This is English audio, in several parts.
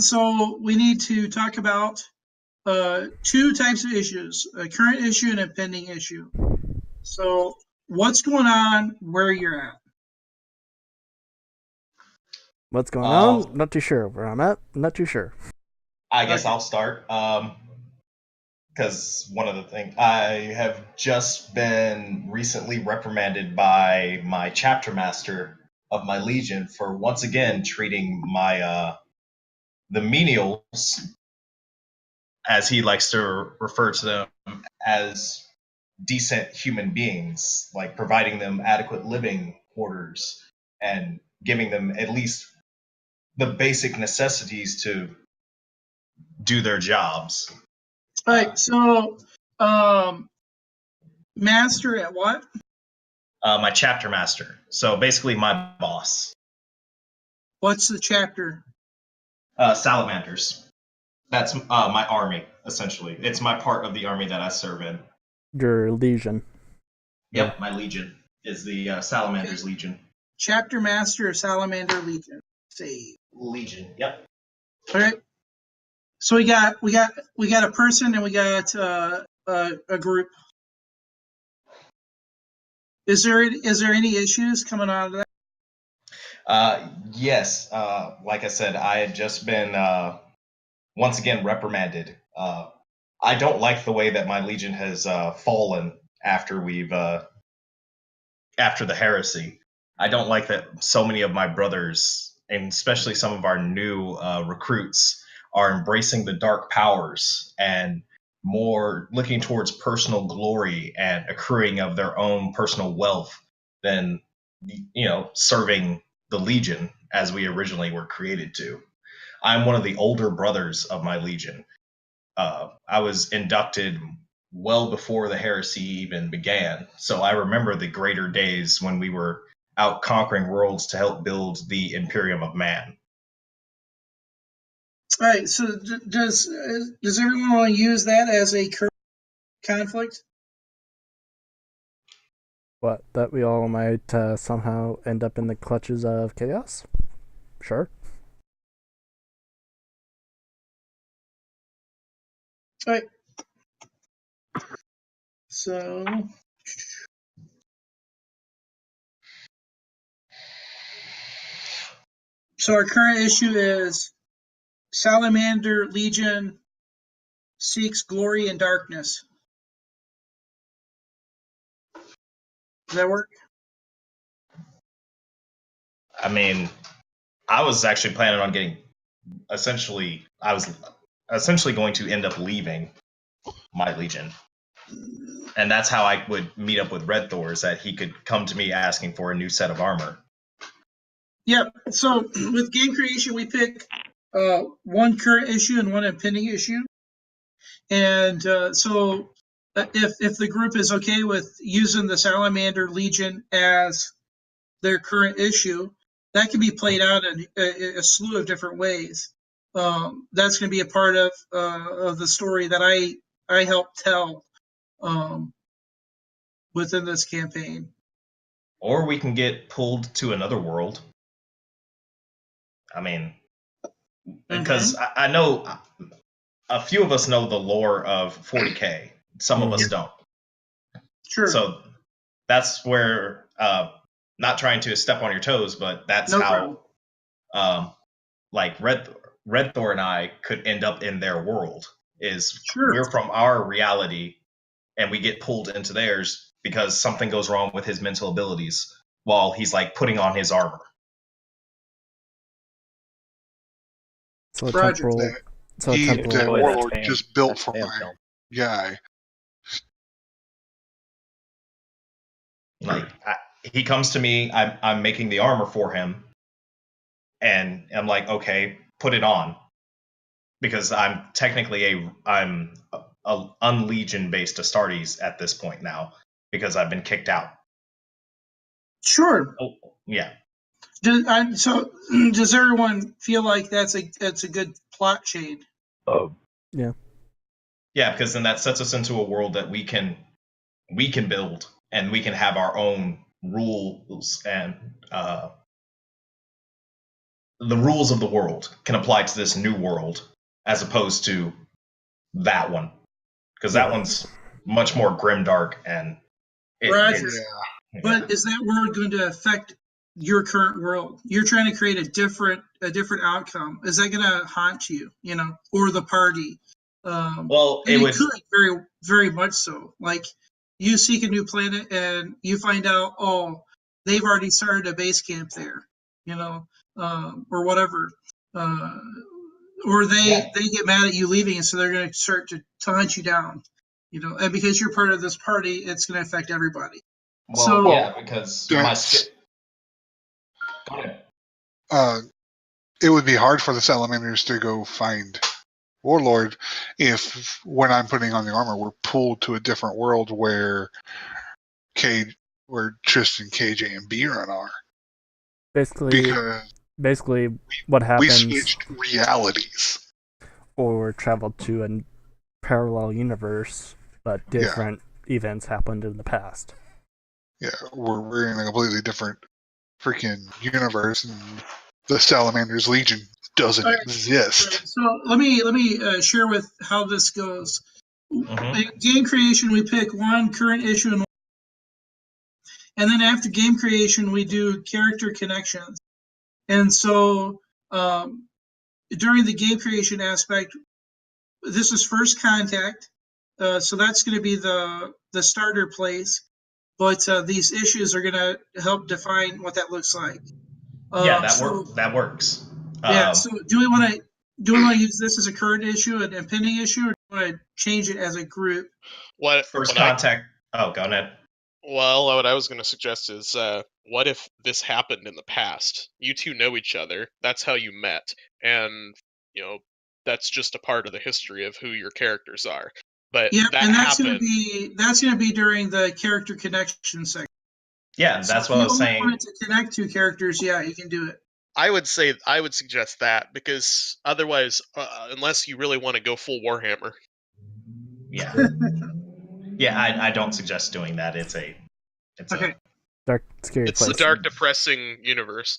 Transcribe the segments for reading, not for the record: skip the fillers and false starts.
And so we need to talk about two types of issues, a current issue and a pending issue. So what's going on where you're at? What's going on? Not too sure. Where I'm at? Not too sure. I guess I'll start. Because one of the things, I have just been recently reprimanded by my chapter master of my legion for once again treating my the menials, as he likes to refer to them, as decent human beings, like providing them adequate living quarters and giving them at least the basic necessities to do their jobs. All right, so master at what? My chapter master. So basically my boss. What's the chapter? Salamanders. That's my army, essentially. It's my part of the army that I serve in. Your legion. Yep, my legion is the Salamanders Legion. Chapter master of Salamander Legion. Say Legion. Yep. all right. So we got a person and we got a group. Is there any issues coming out of that? Yes. Like I said, I had just been once again reprimanded. I don't like the way that my legion has fallen after after the heresy. I don't like that so many of my brothers, and especially some of our new recruits, are embracing the dark powers and more looking towards personal glory and accruing of their own personal wealth than, serving the Legion as we originally were created to. I'm one of the older brothers of my Legion. I was inducted well before the heresy even began, so I remember the greater days when we were out conquering worlds to help build the Imperium of Man. All right. So does everyone want to use that as a current conflict? What? That we all might somehow end up in the clutches of chaos? Sure. All right. So our current issue is Salamander Legion seeks glory in darkness. Does that work? I mean, I was actually planning on I was essentially going to end up leaving my Legion. And that's how I would meet up with Red Thor, is that he could come to me asking for a new set of armor. Yep. So with game creation, we pick one current issue and one impending issue. And so if the group is okay with using the Salamander Legion as their current issue, that can be played out in a slew of different ways. That's going to be a part of the story that I help tell within this campaign. Or we can get pulled to another world. I mean, because I know a few of us know the lore of 40K. Some of us don't. Sure. So that's where, not trying to step on your toes, but that's how, like Red Thor and I could end up in their world. We're from our reality, and we get pulled into theirs because something goes wrong with his mental abilities while he's like putting on his armor. So temporal. That warlord just built for my guy. Like he comes to me, I'm making the armor for him, and I'm like, okay, put it on, because I'm technically I'm a unlegion based Astartes at this point now because I've been kicked out. Sure. Oh, yeah. So does everyone feel like that's a good plot chain? Yeah. Yeah, because then that sets us into a world that we can build, and we can have our own rules and the rules of the world can apply to this new world as opposed to that one, because that one's much more grimdark and Roger. yeah. But is that world going to affect your current world? You're trying to create a different outcome. Is that going to haunt you, or the party? Well, it would could very, very much so. Like you seek a new planet and you find out, oh, they've already started a base camp there, or whatever. Or they get mad at you leaving, and so they're going to start to hunt you down. And because you're part of this party, it's going to affect everybody. Well, because go ahead. It would be hard for the salamanders to go find Warlord if, when I'm putting on the armor, we're pulled to a different world where Tristan, KJ, and Biran are. Basically, what happens? We switched realities, or traveled to a parallel universe, but different events happened in the past. Yeah, we're in a completely different freaking universe, and the Salamander's Legion doesn't exist. So let me share with how this goes. In game creation, we pick one current issue, and then after game creation, we do character connections. And so during the game creation aspect, this is first contact, so that's going to be the starter place. But these issues are going to help define what that looks like. That works. So do we want to use this as a current issue, an impending issue, or do we want to change it as a group? First contact. Go ahead. Well, what I was going to suggest is, what if this happened in the past? You two know each other. That's how you met, and that's just a part of the history of who your characters are. But that's going to be during the character connection section. Yeah, that's what I was saying. If you want to connect two characters, you can do it. I would suggest that, because otherwise, unless you really want to go full Warhammer. Yeah. Yeah, I don't suggest doing that. It's okay. Dark, scary It's place. a dark, depressing universe.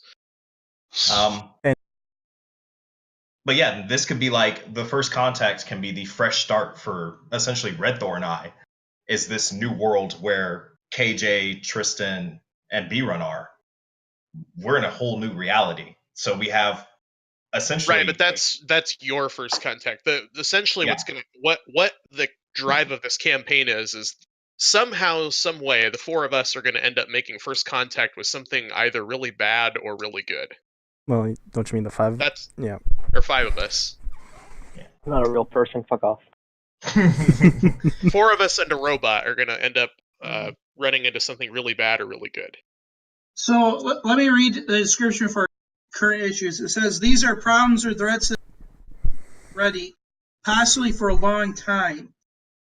But yeah, this could be like the first contact can be the fresh start for essentially Red Thor and I. Is this new world where KJ, Tristan, and Biran are? We're in a whole new reality. So we have essentially right, but that's your first contact. Essentially what the drive of this campaign is somehow, some way, the four of us are going to end up making first contact with something either really bad or really good. Well, don't you mean the five? Or five of us. Yeah. I'm not a real person. Fuck off. Four of us and a robot are going to end up running into something really bad or really good. So let me read the description for current issues. It says, these are problems or threats that are ready, possibly for a long time.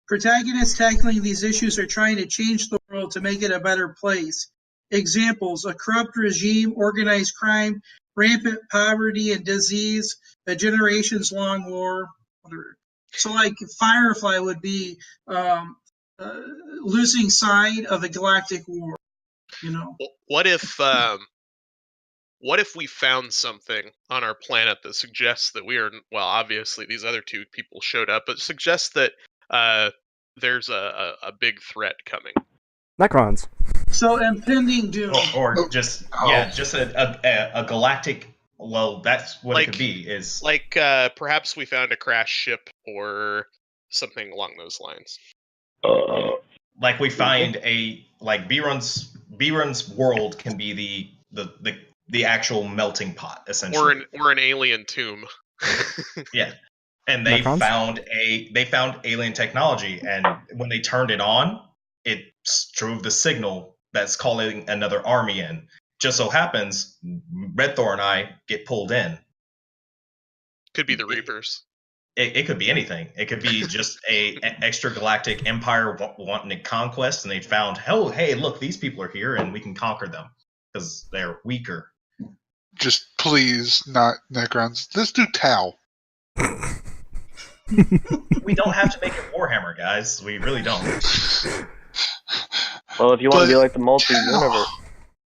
Protagonists tackling these issues are trying to change the world to make it a better place. Examples: a corrupt regime, organized crime, rampant poverty and disease, a generations-long war, whatever. So like Firefly would be losing sight of a galactic war, What if we found something on our planet that suggests that we are, well, obviously these other two people showed up, but suggests that there's a big threat coming. Necrons. So impending doom. Or just a galactic. Well, that's what it could be. Is like perhaps we found a crashed ship or something along those lines. Like we find Biran's world can be the actual melting pot, essentially, or an alien tomb. Yeah. And they found alien technology, and when they turned it on, it drove the signal that's calling another army in. Just so happens, Red Thor and I get pulled in. Could be the Reapers. It could be anything. It could be just a extra galactic empire wanting a conquest, and they found, hey, look, these people are here, and we can conquer them because they're weaker. Just please, not Necrons. Let's do Tau. We don't have to make it Warhammer, guys. We really don't. Well, if you want to be like the multi-universe,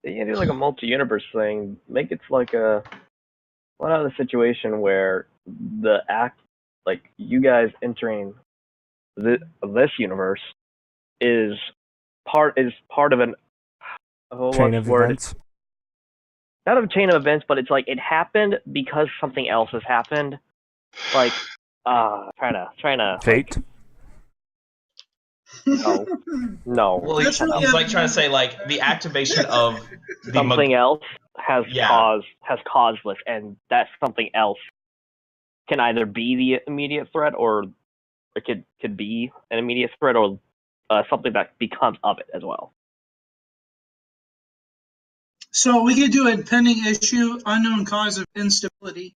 you can do like a multi-universe thing. Make it like a What about the situation where the act, like you guys entering this universe, is part of an Chain of events. Not a chain of events, but it's like it happened because something else has happened. Like, trying to Fate. No. Well, he's like trying to say like the activation of something else has Yeah. caused this, and that something else can either be the immediate threat, or it could be an immediate threat, or something that becomes of it as well. So we could do a pending issue, unknown cause of instability.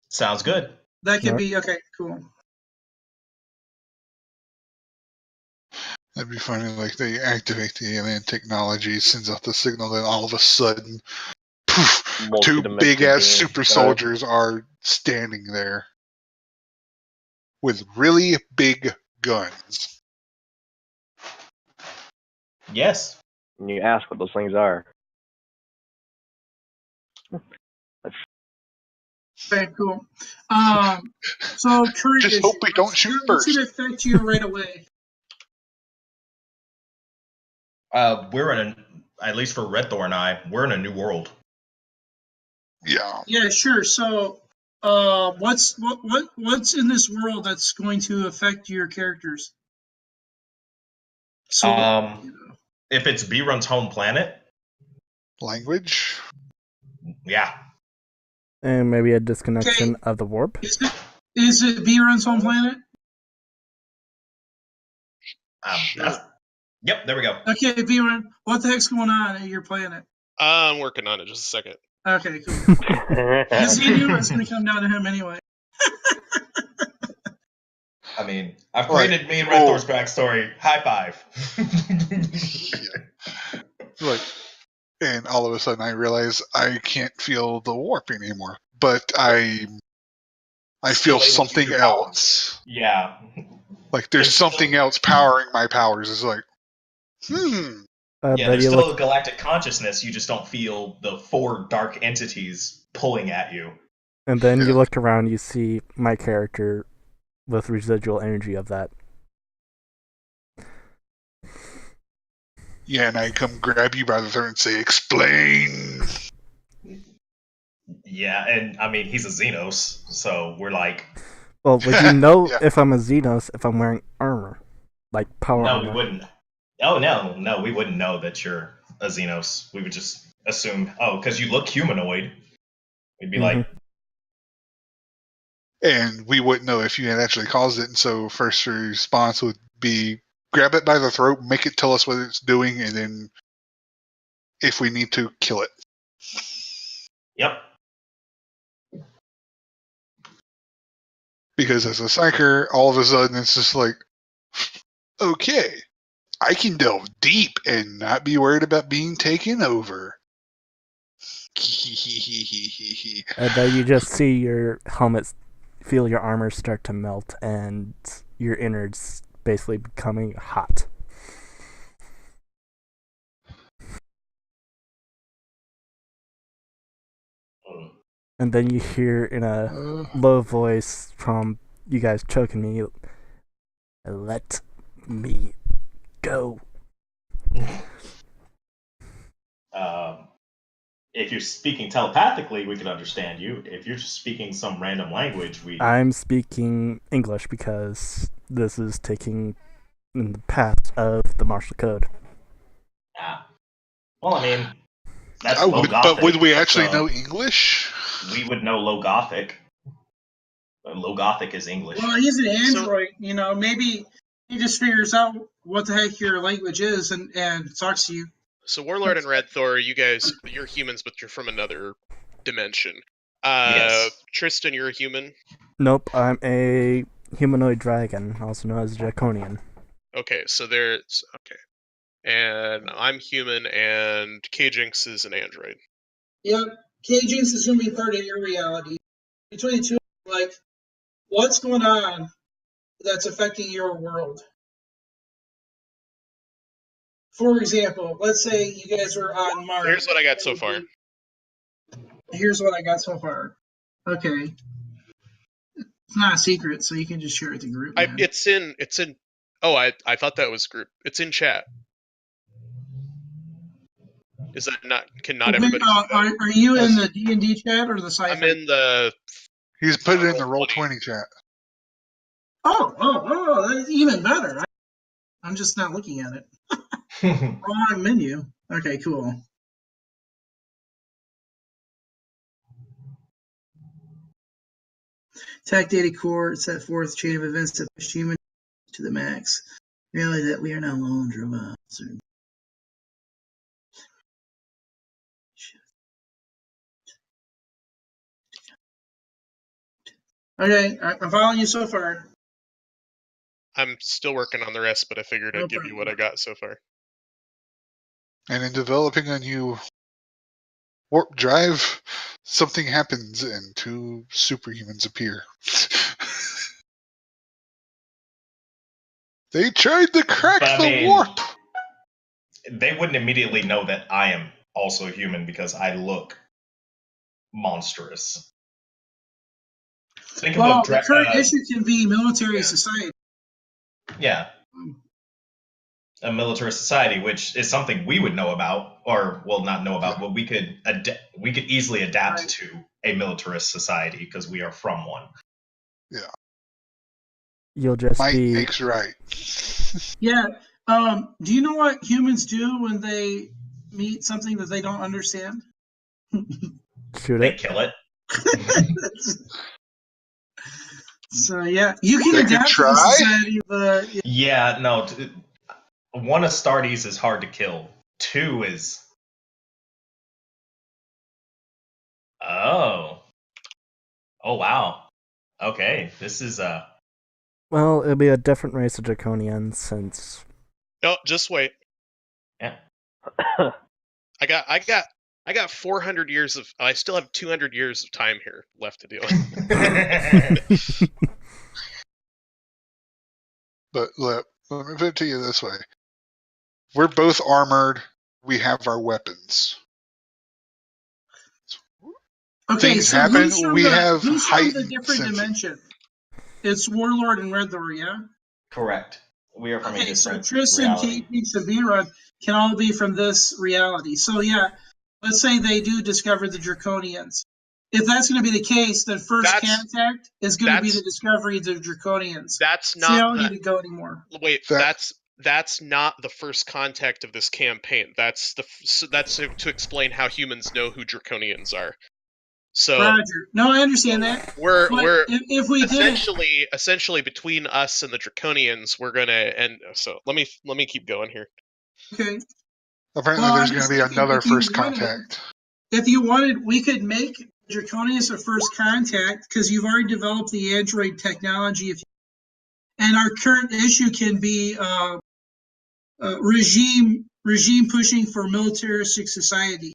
Sounds good. That could be okay. Cool. That'd be funny. Like they activate the alien technology, sends out the signal, then all of a sudden, poof! Two big ass super soldiers are standing there with really big guns. Yes. And you ask what those things are. Okay, cool. So current Just issue. hope we don't shoot What's first. going to affect you right away? We're in at least for Red Thor and I, we're in a new world. Yeah. Yeah, sure. So, what's in this world that's going to affect your characters? So, if it's B-Run's home planet, language. Yeah. And maybe a disconnection of the warp. Is it B-Run's home planet? Yep, there we go. Okay, B-Run, what the heck's going on at your planet? I'm working on it. Just a second. Okay, cool. Because he knew it was going to come down to him anyway. I mean, I've created me and Red Thor's backstory. High five. Like, and all of a sudden I realize I can't feel the warp anymore, but I feel something else. Yeah. Like there's something else powering my powers. It's like, yeah, there's still a galactic consciousness. You just don't feel the four dark entities pulling at you. And then you look around, you see my character with residual energy of that. Yeah, and I come grab you by the throat and say, explain! Yeah, and I mean, he's a Xenos, so we're like... Well, would you know if I'm a Xenos if I'm wearing armor? Like power armor? No, we wouldn't. Oh, no, we wouldn't know that you're a Xenos. We would just assume, because you look humanoid. We'd be like... And we wouldn't know if you had actually caused it, and so first response would be grab it by the throat, make it tell us what it's doing, and then if we need to, kill it. Yep. Because as a psyker, all of a sudden it's just like, okay, I can delve deep and not be worried about being taken over. And then you just see your helmets, feel your armor start to melt, and your innards basically becoming hot. And then you hear in a low voice from you guys choking me, "Let me go." If you're speaking telepathically, we could understand you. If you're just speaking some random language, I'm speaking English because this is taking in the path of the martial code. Well, I mean, that's Low Gothic. But would we actually know English? We would know Low Gothic. Low Gothic is English. Well, he's an android, maybe he just figures out what the heck your language is and talks to you. So Warlord and Red Thor, you guys, you're humans, but you're from another dimension. Yes. Tristan, you're a human? Nope, I'm a humanoid dragon, also known as Draconian. Okay, so there's... Okay. And I'm human, and K-Jinx is an android. Yep, K-Jinx is going to be part of your reality. Between the two, like, what's going on that's affecting your world? For example, let's say you guys were on Mars. Here's what I got so far. here's what I got so far. Okay. It's not a secret, so you can just share it with the group. It's in. Oh, I thought that was group. It's in chat. Is that not? Can not everybody? Are you in the D&D chat or the Sci-Fi? I'm in the. He's put it in the Roll20 chat. Oh, that's even better. I'm just not looking at it. Wrong menu. Okay, cool. Attack data core set forth chain of events that push human to the max. Reality that we are now lone robots. Okay, I'm following you so far. I'm still working on the rest, but I figured I'd give you what I got so far. And in developing a new warp drive, something happens and 2 superhumans appear. They tried to crack the warp! They wouldn't immediately know that I am also human because I look monstrous. The current issue can be military society. Yeah. A military society, which is something we would know about, or well, not know about, but we could easily adapt to a militarist society because we are from one. Yeah. You'll just Might makes right. Yeah. Do you know what humans do when they meet something that they don't understand? Shoot They it. kill it. So yeah, you can adapt to the society, but yeah, no. 1 Astartes is hard to kill. 2 is. Oh wow. Okay, this is Well, it'll be a different race of Draconians since. No, just wait. Yeah. I got 400 years of. I still have 200 years of time here left to deal with. But let me put it to you this way. We're both armored. We have our weapons. okay, Things so happen. who's from the different dimension? It's Warlord and Red Door, yeah? Correct. We are from a different so Tristan, Kate, Peaks, and B-Rod can all be from this reality. So yeah, let's say they do discover the Draconians. If that's going to be the case, then first contact is going to be the discovery of the Draconians. That's not. So you don't need to go anymore. Wait, that's not the first contact of this campaign. That's to explain how humans know who Draconians are. So Roger. No, I understand that. We're if we essentially between us and the Draconians, we're gonna end. So let me keep going here. Okay. Apparently, there's going to be another first contact. If you wanted, we could make Draconians a first contact because you've already developed the android technology. And our current issue can be regime pushing for militaristic society,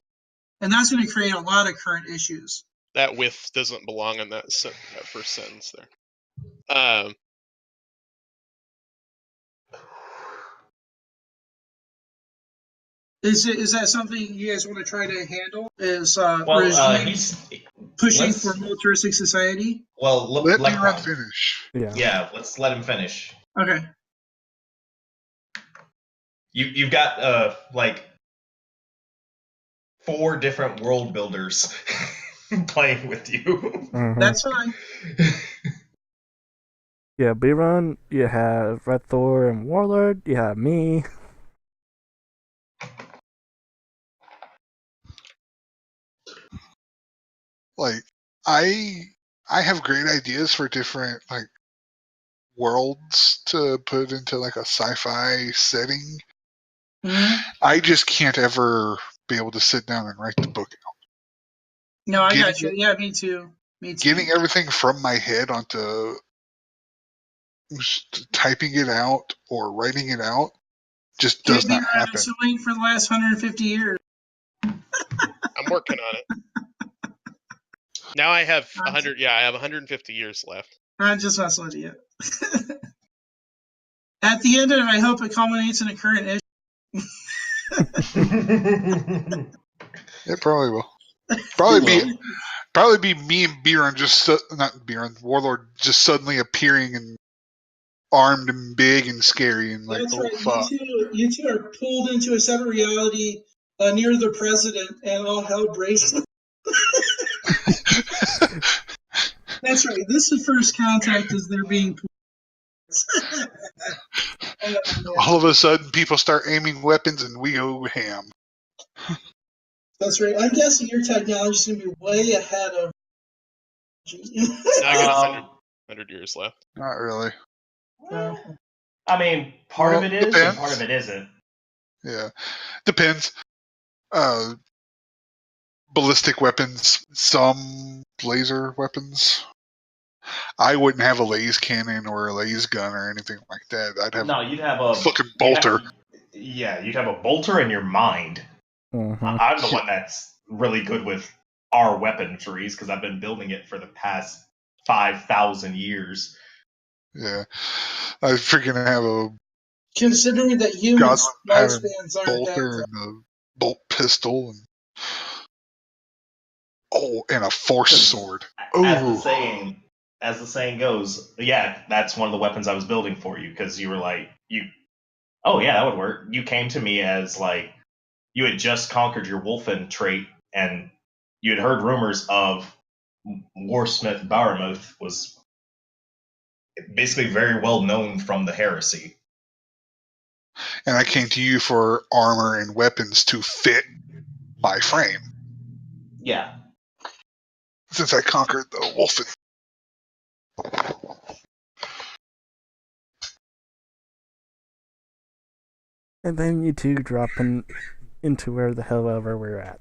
and that's going to create a lot of current issues. That "with" doesn't belong in that first sentence there. Is that something you guys want to try to handle? Regime pushing for militaristic society? Well, let me finish. Yeah, let's let him finish. Okay. You've got like 4 different world builders playing with you. Mm-hmm. That's fine. Yeah, B-Run, you have Red Thor and Warlord, you have me. Like, I have great ideas for different like worlds to put into like a sci-fi setting. Mm-hmm. I just can't ever be able to sit down and write the book out. No, I got you. Yeah, me too. Getting everything from my head onto typing it out or writing it out just does not happen. I've been waiting for the last 150 years. I'm working on it. Now I have 100. Yeah, I have 150 years left. I'm just messing with you. At the end of it, I hope it culminates in a current issue. It probably will. Probably be me and Bjorn not Bjorn, Warlord just suddenly appearing and armed and big and scary and like, That's oh right. fuck. You two are pulled into a separate reality near the president, and all hell breaks. That's right. This is first contact as they're being pulled. All of a sudden, people start aiming weapons and we go ham. That's right. I'm guessing your technology is going to be way ahead of. I got 100 years left. Not really. I mean, part of it is, depends. and part of it isn't. Yeah, depends. Ballistic weapons, some laser weapons. I wouldn't have a laser cannon or a laser gun or anything like that. I'd have you'd have a fucking bolter. You'd have a bolter in your mind. Mm-hmm. I'm the one that's really good with our weapon trees because I've been building it for the past 5,000 years. Yeah, I freaking have a. Considering that humans lifespans aren't bolter and a bolt pistol and a force sword. As the saying goes, yeah, that's one of the weapons I was building for you because you were like, oh yeah, that would work. You came to me as like you had just conquered your Wolfen trait and you had heard rumors of Warsmith Baramuth was basically very well known from the heresy. And I came to you for armor and weapons to fit my frame. Yeah. Since I conquered the Wolfen. And then you two drop into where the hell ever we're at.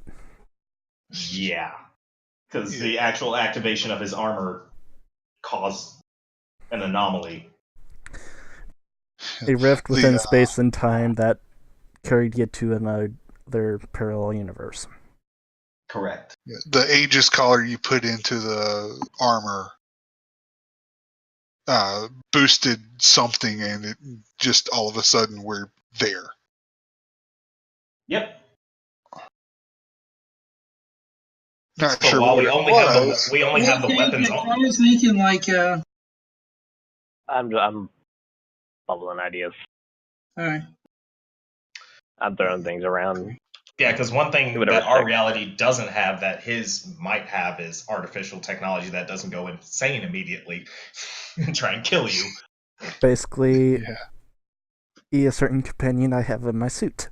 Yeah. Because the actual activation of his armor caused an anomaly. A rift within space and time that carried you to another parallel universe. Correct. The Aegis collar you put into the armor boosted something, and it just all of a sudden we're there. Yep. Not so sure while what we only have the weapons on. I was thinking like. I'm bubbling ideas. All right. I'm throwing things around. Yeah, because one thing that our reality doesn't have that his might have is artificial technology that doesn't go insane immediately and try and kill you. Basically, a certain companion I have in my suit.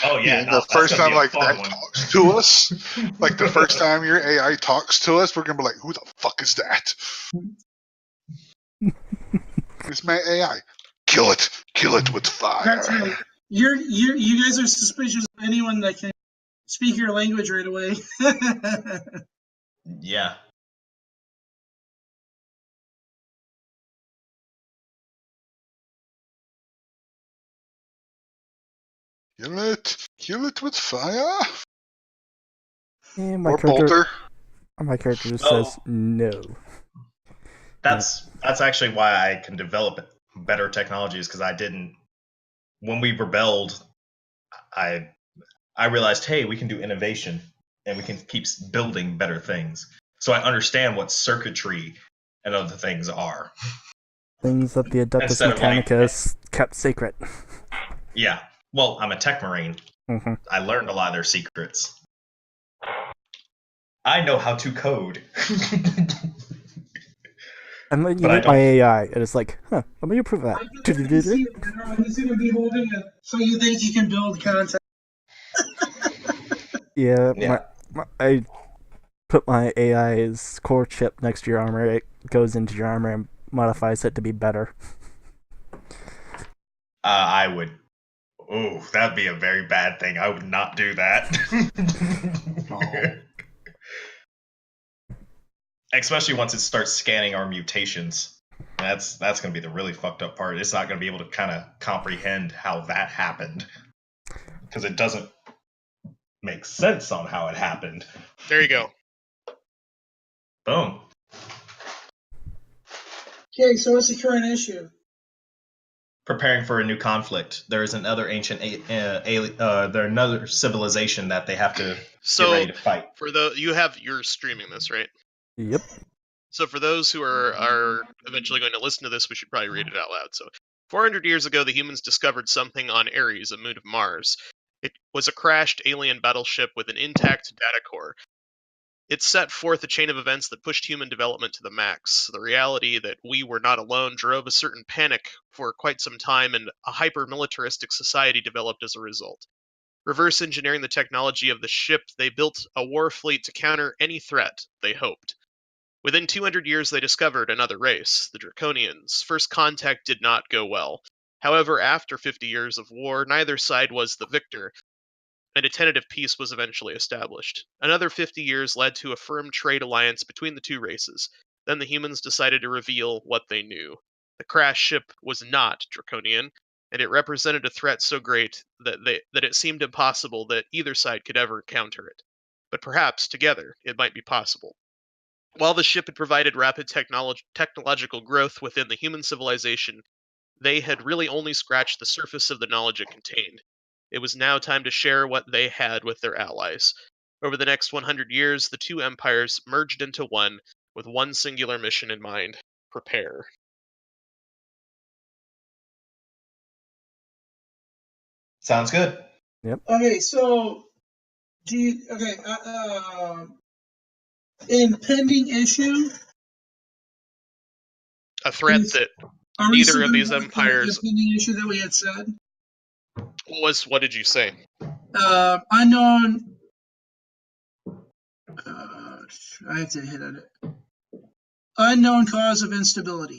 Oh yeah, the first time like that talks to us, like the first time your AI talks to us, we're gonna be like, "Who the fuck is that?" It's my AI. Kill it with fire. That's right. You guys are suspicious of anyone that can speak your language right away. Yeah. Kill it with fire. And or bolter. My character just says no. That's actually why I can develop better technologies because I didn't. When we rebelled, I realized, hey, we can do innovation and we can keep building better things. So I understand what circuitry and other things are. Things that the Adeptus Mechanicus kept secret. Yeah. Well, I'm a tech marine. Mm-hmm. I learned a lot of their secrets. I know how to code. And then you meet my AI, and it's like, let me approve that. He's going to be holding it, so you think you can build content. Yeah. I put my AI's core chip next to your armor. It goes into your armor and modifies it to be better. I would. Ooh, that'd be a very bad thing. I would not do that. Especially once it starts scanning our mutations. That's going to be the really fucked up part. It's not going to be able to kind of comprehend how that happened. Because it doesn't make sense on how it happened. There you go. Boom. Okay, so what's the current issue? preparing for a new conflict. There is another ancient another civilization that they have to get ready to fight. For you're streaming this, right? Yep. So for those who are eventually going to listen to this, we should probably read it out loud. So 400 years ago, the humans discovered something on Ares, a moon of Mars. It was a crashed alien battleship with an intact data core. It set forth a chain of events that pushed human development to the max. The reality that we were not alone drove a certain panic for quite some time, and a hyper-militaristic society developed as a result. Reverse engineering the technology of the ship, they built a war fleet to counter any threat, they hoped. Within 200 years, they discovered another race, the Draconians. First contact did not go well. However, after 50 years of war, neither side was the victor, and a tentative peace was eventually established. Another 50 years led to a firm trade alliance between the two races. Then the humans decided to reveal what they knew. The crashed ship was not Draconian, and it represented a threat so great that it seemed impossible that either side could ever counter it. But perhaps, together, it might be possible. While the ship had provided rapid technological growth within the human civilization, they had really only scratched the surface of the knowledge it contained. It was now time to share what they had with their allies. Over the next 100 years, the two empires merged into one, with one singular mission in mind: prepare. Sounds good. Yep. Okay, so impending issue? A threat that neither of these empires... Impending issue that we had said? What did you say? Unknown... I have to hit on it. Unknown cause of instability.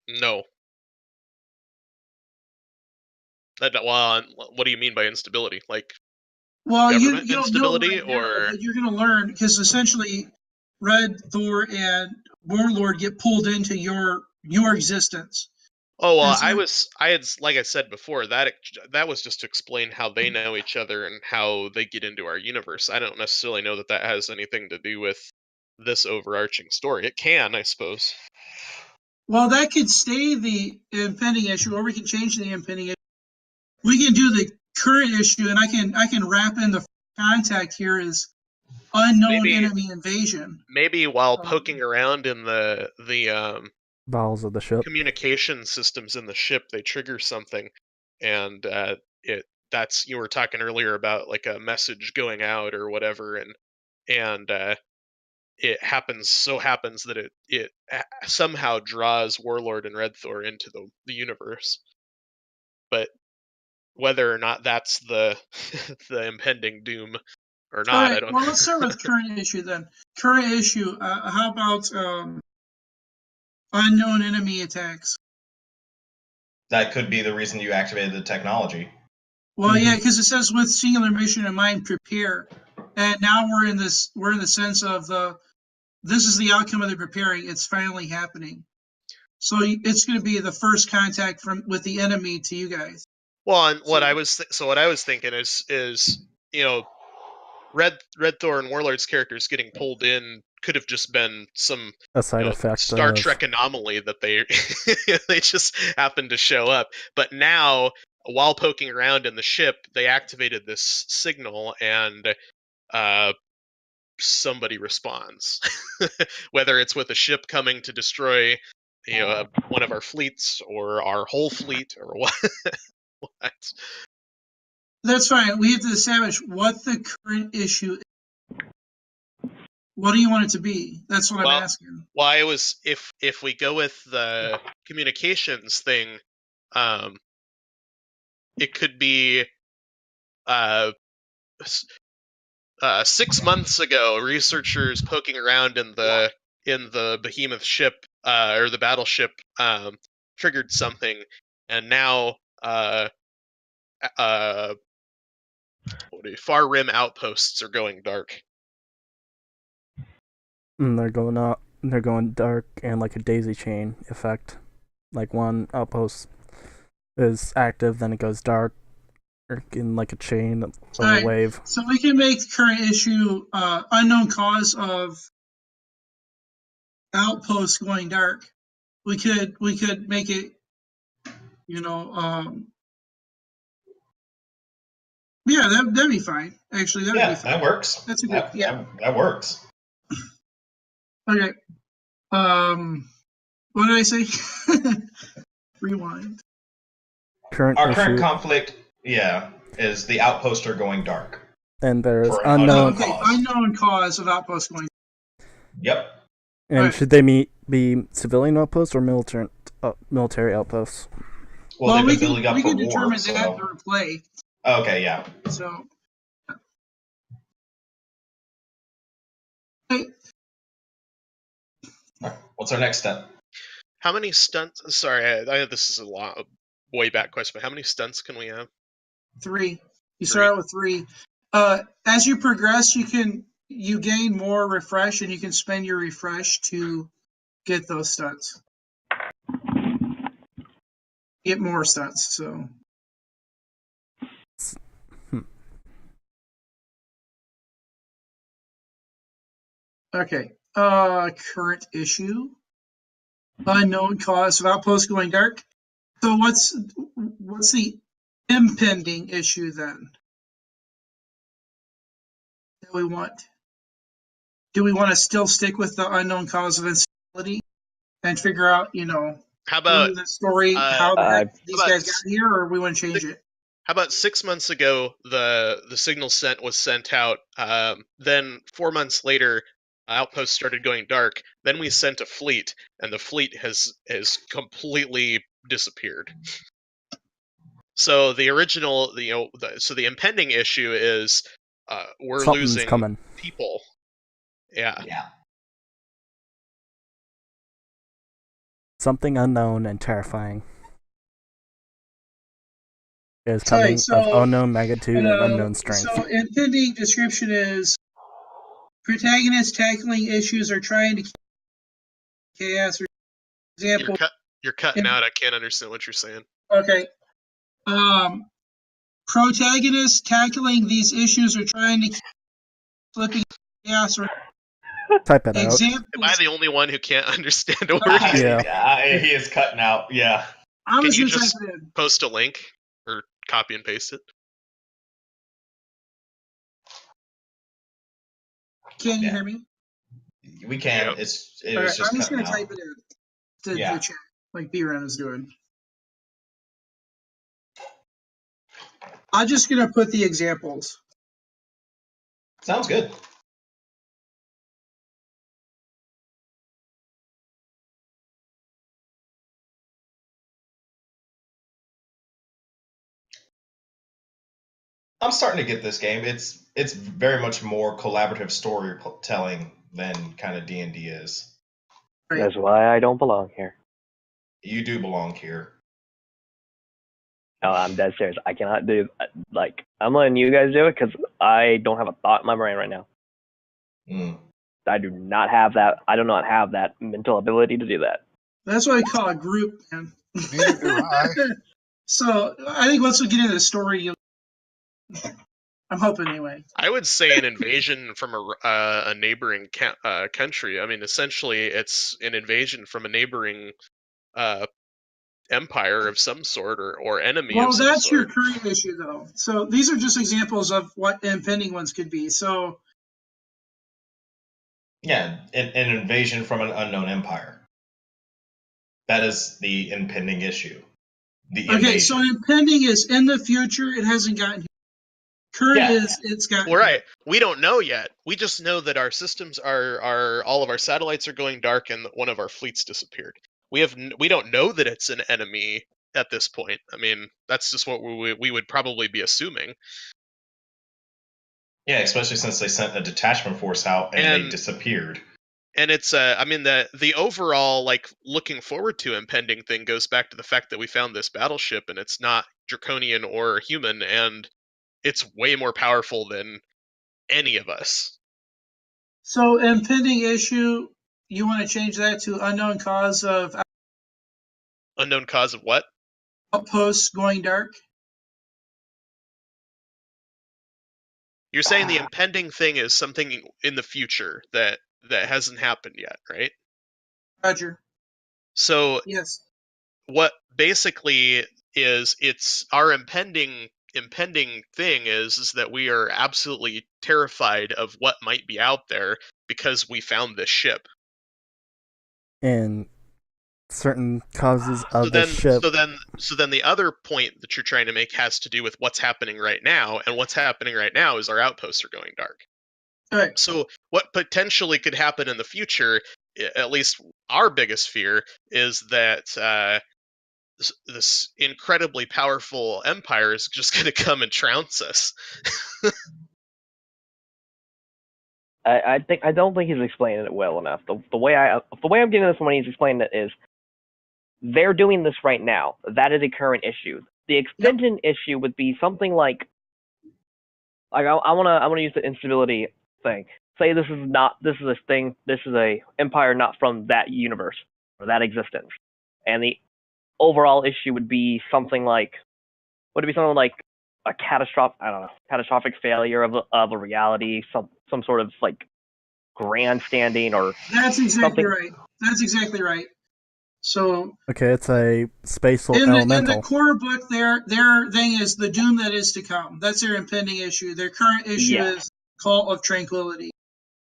No. Well, what do you mean by instability? Like, government instability, or you're going to learn, because essentially Red, Thor, and Warlord get pulled into your existence. Oh, well, like I said before, that was just to explain how they know each other and how they get into our universe. I don't necessarily know that has anything to do with this overarching story. It can, I suppose. Well, that could stay the impending issue, or we can change the impending issue. We can do the current issue, and I can wrap in the contact here as unknown enemy invasion. Maybe while poking around in the bowels of the ship, communication systems in the ship, they trigger something, and that's, you were talking earlier about like a message going out or whatever, and it happens that it somehow draws Warlord and Red Thor into the universe. But whether or not that's the the impending doom or not, right, I don't. Well, let's start with current issue then. Current issue. How about unknown enemy attacks? That could be the reason you activated the technology. Well, yeah, because it says with singular mission in mind, prepare, and now we're in the sense of this is the outcome of the preparing. It's finally happening. So it's going to be the first contact with the enemy to you guys. Well, and what I was thinking is Red Thor and Warlord's characters getting pulled in could have just been a side effect, Star Trek anomaly that they they just happened to show up. But now, while poking around in the ship, they activated this signal, and somebody responds. Whether it's with a ship coming to destroy one of our fleets, or our whole fleet, or what. That's fine. We have to establish what the current issue is. What do you want it to be? That's what I'm asking. Well, I was, if we go with the communications thing, it could be 6 months ago, researchers poking around in the behemoth ship, or the battleship, triggered something, and now far rim outposts are going dark. And they're going dark, and like a daisy chain effect. Like one outpost is active, then it goes dark, in like a chain of a wave. So we can make current issue unknown cause of outposts going dark. We could make it Yeah, that'd be fine. Actually, that would be fine. That works. That's a good. That works. Okay. What did I say? Rewind. Our current conflict, is the outposts are going dark. And there's unknown cause. Unknown cause of outposts going. Yep. And should they be civilian outposts or military outposts? Well, we can determine that through play. Okay, yeah. So. What's our next step? How many stunts? Sorry, I know this is a way back question, but how many stunts can we have? 3. You start out with 3. As you progress, you gain more refresh, and you can spend your refresh to get those stunts. Get more stunts. So. Okay. Current issue. Unknown cause of outposts going dark. So what's the impending issue then that we want? Do we want to still stick with the unknown cause of instability and figure out, how about the story, how the heck these guys got here, or we want to change it? How about 6 months ago, the signal was sent out. Then 4 months later, outposts started going dark. Then we sent a fleet, and the fleet has completely disappeared. So the original, so the impending issue is we're losing people. Yeah. Something unknown and terrifying is coming of unknown magnitude and unknown strength. So impending description is protagonists tackling issues or trying to keep chaos. For example, you're cutting out. I can't understand what you're saying. Okay. Protagonists tackling these issues or trying to keep flipping chaos. Type it out. Am I the only one who can't understand a word? He is cutting out. Yeah. Can you just post a link or copy and paste it? Can you hear me? We can. Yep. I'm just going to type it in to the chat, like B-Ren is doing. I'm just going to put the examples. Sounds good. I'm starting to get this game. It's very much more collaborative storytelling than kind of D&D is. That's why I don't belong here. You do belong here. No, I'm dead serious. I cannot do I'm letting you guys do it because I don't have a thought in my brain right now. I do not have that. I do not have that mental ability to do that. That's what I call a group, man. So I think once we get into the story, I'm hoping anyway. I would say an invasion from a neighboring country. I mean, essentially, it's an invasion from a neighboring empire of some sort or enemy of some sort. Well, that's your current issue, though. So these are just examples of what impending ones could be. So. Yeah, an invasion from an unknown empire. That is the impending issue. Okay, so impending is in the future. It hasn't gotten here. Current is it's got. Well, right. We don't know yet. We just know that our systems are all of our satellites are going dark and one of our fleets disappeared. We don't know that it's an enemy at this point. I mean, that's just what we would probably be assuming. Yeah, especially since they sent a detachment force out and they disappeared. And it's I mean the overall looking forward to impending thing goes back to the fact that we found this battleship and it's not draconian or human and it's way more powerful than any of us. So impending issue, you want to change that to unknown cause of what? Outposts going dark. You're saying the impending thing is something in the future that hasn't happened yet, right? Roger. So yes. What basically is it's our impending thing is that we are absolutely terrified of what might be out there because we found this ship. And certain causes of the ship. So then the other point that you're trying to make has to do with what's happening right now, and what's happening right now is our outposts are going dark. Right. So what potentially could happen in the future, at least our biggest fear, is that this incredibly powerful empire is just going to come and trounce us. I don't think he's explaining it well enough. The way I'm getting this when he's explaining it is they're doing this right now. That is a current issue. The extension issue would be something like I wanna use the instability thing. Say this is a empire not from that universe or that existence, and the overall issue would be something like a catastrophic failure of a reality, some sort of like grandstanding or That's exactly something. right. That's exactly right. So okay, it's a spatial in elemental. the core book, their thing is the doom that is to come. That's their impending issue. Their current issue is Cult of Tranquility.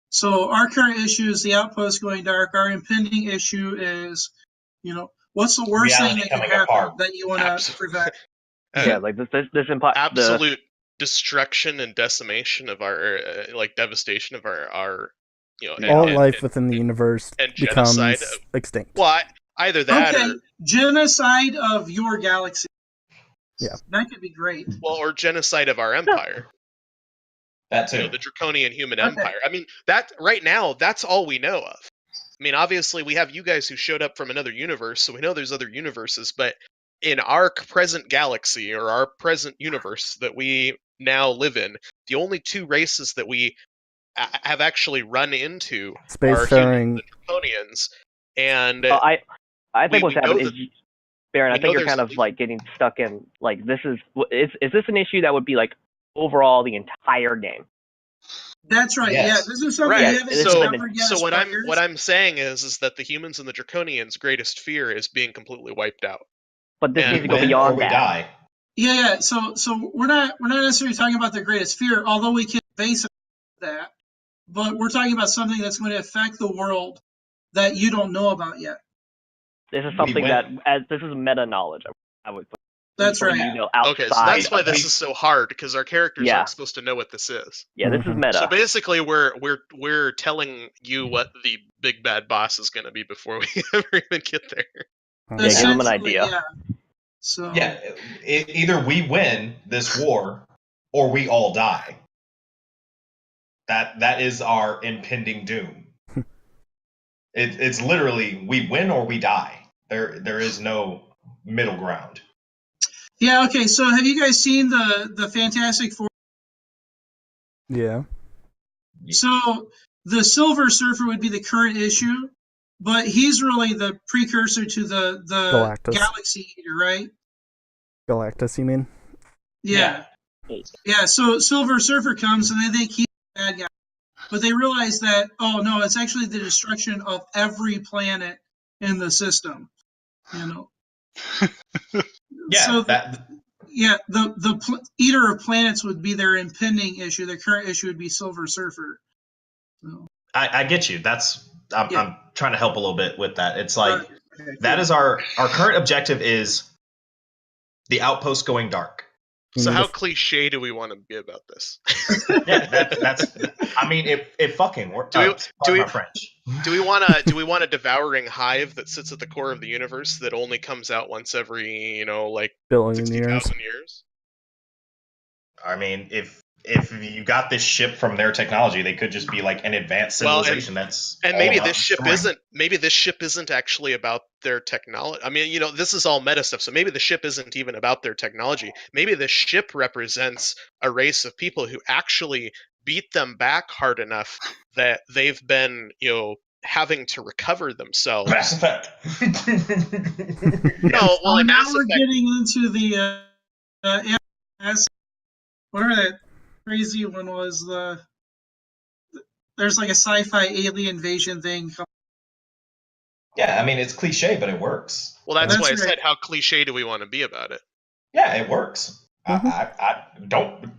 So our current issue is the outpost going dark. Our impending issue is, what's the worst thing that can happen that you want to prevent? Like this empire. Absolute destruction and decimation of our, devastation of our all life within the universe and becomes genocide extinct. Well, either that or genocide of your galaxy. Yeah, that could be great. Well, or genocide of our empire. That too. The draconian human empire. I mean, that right now, that's all we know of. I mean, obviously, we have you guys who showed up from another universe, so we know there's other universes. But in our present galaxy or our present universe that we now live in, the only two races that we have actually run into are humans and draconians. And I think what's happening is, Baron, I think you're kind of like getting stuck in like is this an issue that would be like overall the entire game? That's right. Yes. Yeah, this is something we haven't discovered yet. So what I'm saying is that the humans and the draconians' greatest fear is being completely wiped out. But this needs to go beyond that. Die. Yeah. So we're not necessarily talking about their greatest fear, although we can base that. But we're talking about something that's going to affect the world that you don't know about yet. This is something this is meta knowledge. I would. That's right. Okay, so that's why this is so hard because our characters aren't supposed to know what this is. Yeah, this is meta. So basically, we're telling you what the big bad boss is going to be before we ever even get there. Yeah, give them an idea. Yeah. So either we win this war or we all die. That is our impending doom. It's literally we win or we die. There is no middle ground. Yeah. Okay. So have you guys seen the Fantastic Four? Yeah. So the Silver Surfer would be the current issue, but he's really the precursor to the Galactus. Galaxy Eater, right? Galactus, you mean? Yeah. Yeah. So Silver Surfer comes and they think he's the bad guy, but they realize that it's actually the destruction of every planet in the system. Yeah. So the Eater of Planets would be their impending issue. Their current issue would be Silver Surfer. So. I get you. I'm trying to help a little bit with that. It's like that is our current objective is the outpost going dark. So how cliche do we want to be about this? Yeah, that's. I mean, it fucking works. Do we want a devouring hive that sits at the core of the universe that only comes out once every billion 60,000 years? I mean, if you got this ship from their technology, they could just be like an advanced civilization maybe this ship isn't actually about their technology. I mean, this is all meta stuff, so maybe the ship isn't even about their technology. Maybe the ship represents a race of people who actually beat them back hard enough that they've been, having to recover themselves. Mass Effect. No, well, now we're getting into the whatever that crazy one was. There's like a sci-fi alien invasion thing. Yeah, I mean it's cliche, but it works. Well, that's why I said how cliche do we want to be about it? Yeah, it works. Mm-hmm. I don't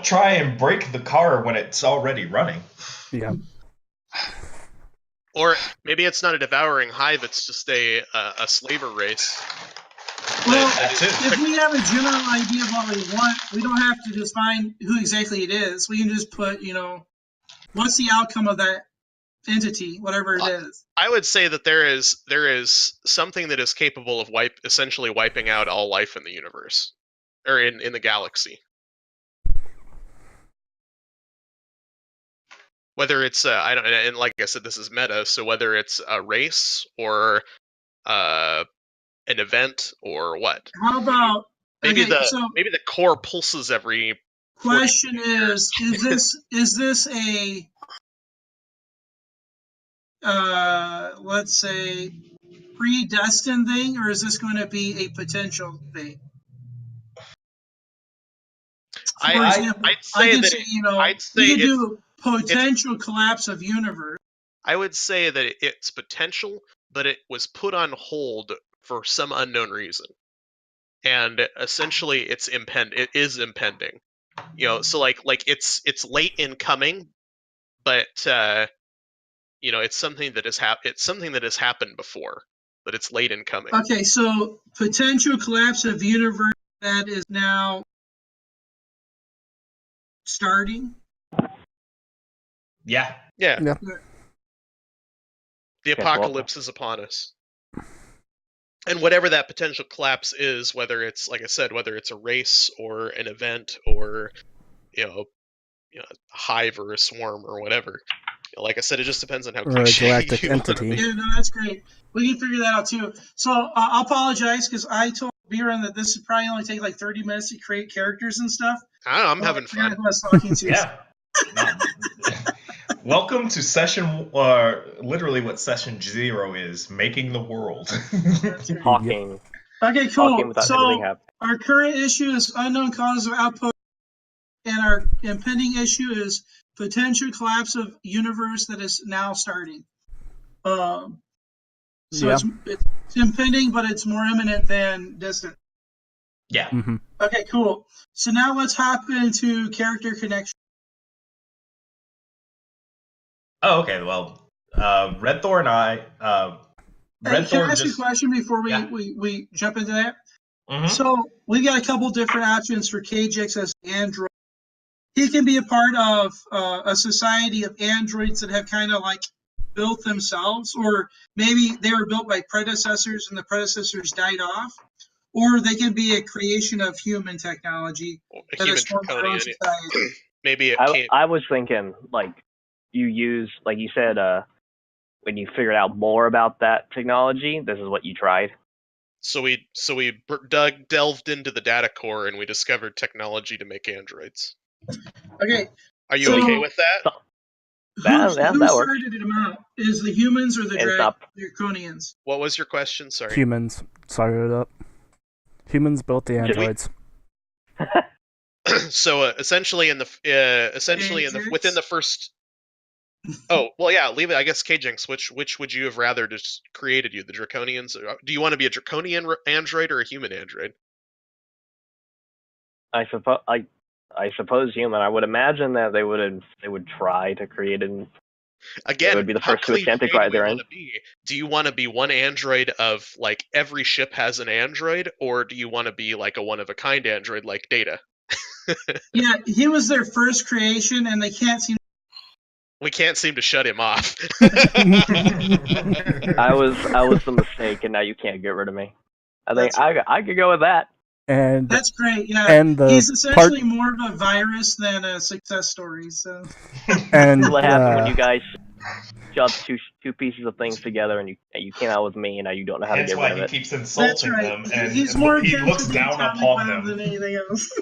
try and break the car when it's already running. Yeah. Or maybe it's not a devouring hive; it's just a slaver race. Well, if we have a general idea of what we want, we don't have to just find who exactly it is. We can just put, what's the outcome of that entity, whatever it is. I would say that there is something that is capable of essentially wiping out all life in the universe, or in the galaxy. Whether it's I don't, and like I said, this is meta. So whether it's a race or an event or what. How about maybe the core pulses every. Question is this a let's say predestined thing, or is this going to be a potential thing? For example, I can say we could do potential collapse of universe. I would say that it's potential, but it was put on hold for some unknown reason, and essentially it is impending. So like it's late in coming, but it's something that has happened before, but it's late in coming. Okay, so potential collapse of universe that is now starting. Yeah. The apocalypse is upon us. And whatever that potential collapse is, whether it's, like I said, whether it's a race or an event or a hive or a swarm or whatever. Like I said, it just depends on how cliche a galactic entity. Yeah, no, that's great. We can figure that out too. So I'll apologize because I told Biren that this would probably only take like 30 minutes to create characters and stuff. I don't know, I'm having fun. Who I was talking to. Yeah. Welcome to session, literally what session 0 is, making the world. Talking. Okay, cool. Talking So our current issue is unknown cause of output, and our impending issue is potential collapse of universe that is now starting. It's impending, but it's more imminent than distant. Yeah. Mm-hmm. Okay, cool. So now let's hop into character connection. Oh, okay. Well, Red Thor and I. Can I ask you a question before we jump into that? Mm-hmm. So we got a couple different options for KJX as android. He can be a part of a society of androids that have kind of like built themselves, or maybe they were built by predecessors and the predecessors died off, or they can be a creation of human technology. Maybe I was thinking like you use, like you said, when you figured out more about that technology, this is what you tried. So we delved into the data core and we discovered technology to make androids. Okay. Are you okay with that? Who started them out? Is the humans or the Draconians? What was your question? Sorry. Humans started it up. Humans built the androids. So essentially, within the first. Oh well, yeah. Leave it. I guess KJinx. Which would you have rather just created? You, the Draconians? Do you want to be a Draconian android or a human android? I suppose human. I would imagine that they would try to create an. Again, it would be the first to attempt to create their own. Do you want to be one android of like every ship has an android, or do you want to be like a one of a kind android like Data? Yeah, he was their first creation, and they can't seem. We can't seem to shut him off. I was the mistake, and now you can't get rid of me. I think I could go with that. And that's great. Yeah, and he's essentially more of a virus than a success story. So. And what happened when you guys shove two pieces of things together, and you came out with me, and now you don't know how to get rid of it. That's why he keeps insulting them, and he looks down upon them than anything else.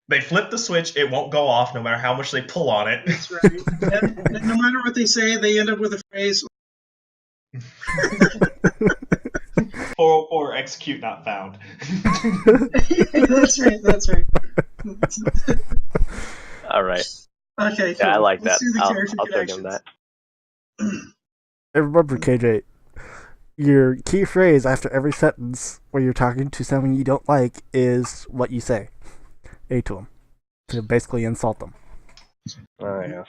They flip the switch; it won't go off, no matter how much they pull on it. That's right. And no matter what they say, they end up with a phrase. or execute not found. That's right. All right. Okay, cool. Yeah, I like that. I'll take him that. I remember KJ. your key phrase after every sentence where you're talking to someone you don't like is what you say. To them. To basically insult them. Oh, yes.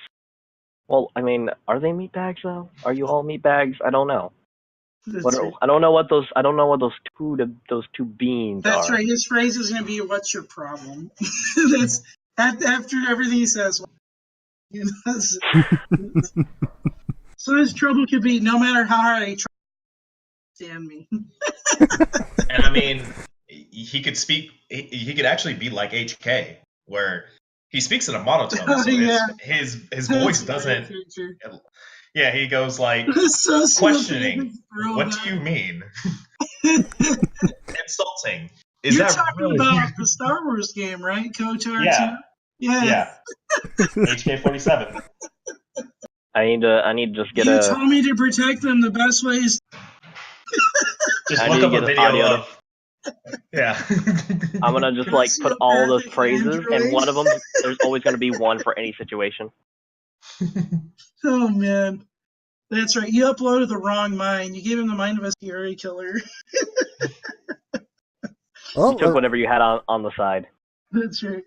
Well, I mean, are they meatbags though? Are you all meatbags? I don't know. I don't know what those two beans That's are. right. His phrase is going to be, "What's your problem?" That's after everything he says. You know, so his trouble could be, no matter how hard I try to stand me. And I mean, he could speak. He could actually be like HK, where he speaks in a monotone, so his voice doesn't. Yeah, he goes like questioning. What do you mean? Insulting. You're talking really about the Star Wars game, right? KOTOR 2? Yeah. HK-47. I need to just get You told me to protect them. The best way is just look up a video of. Yeah. I'm gonna just like put all those phrases, and one of them, there's always gonna be one for any situation. Oh man, that's right. You uploaded the wrong mind. You gave him the mind of a serial killer. You took whatever you had on the side. That's right.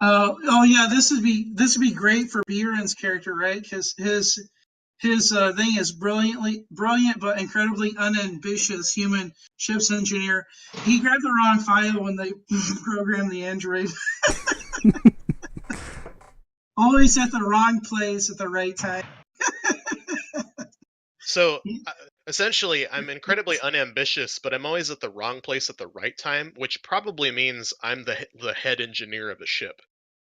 Oh yeah, this would be great for Biren's character, right? Because his thing is brilliant but incredibly unambitious human ships engineer. He grabbed the wrong file when they programmed the android. Always at the wrong place at the right time. So essentially, I'm incredibly unambitious, but I'm always at the wrong place at the right time, which probably means I'm the head engineer of the ship.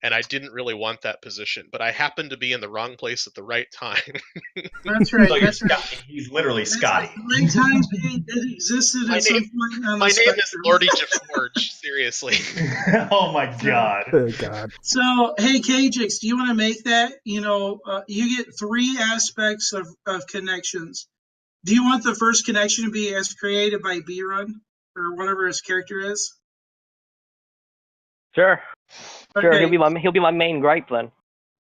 And I didn't really want that position, but I happened to be in the wrong place at the right time. That's right. So he's literally Scotty. Right time it existed at some point on the spectrum. My name is Lordy George. Seriously. Oh my god. Oh god. So hey, Kajix, do you want to make that? You get 3 aspects of connections. Do you want the first connection to be as created by Biren or whatever his character is? Sure. Okay. Sure, he'll be my main gripe then.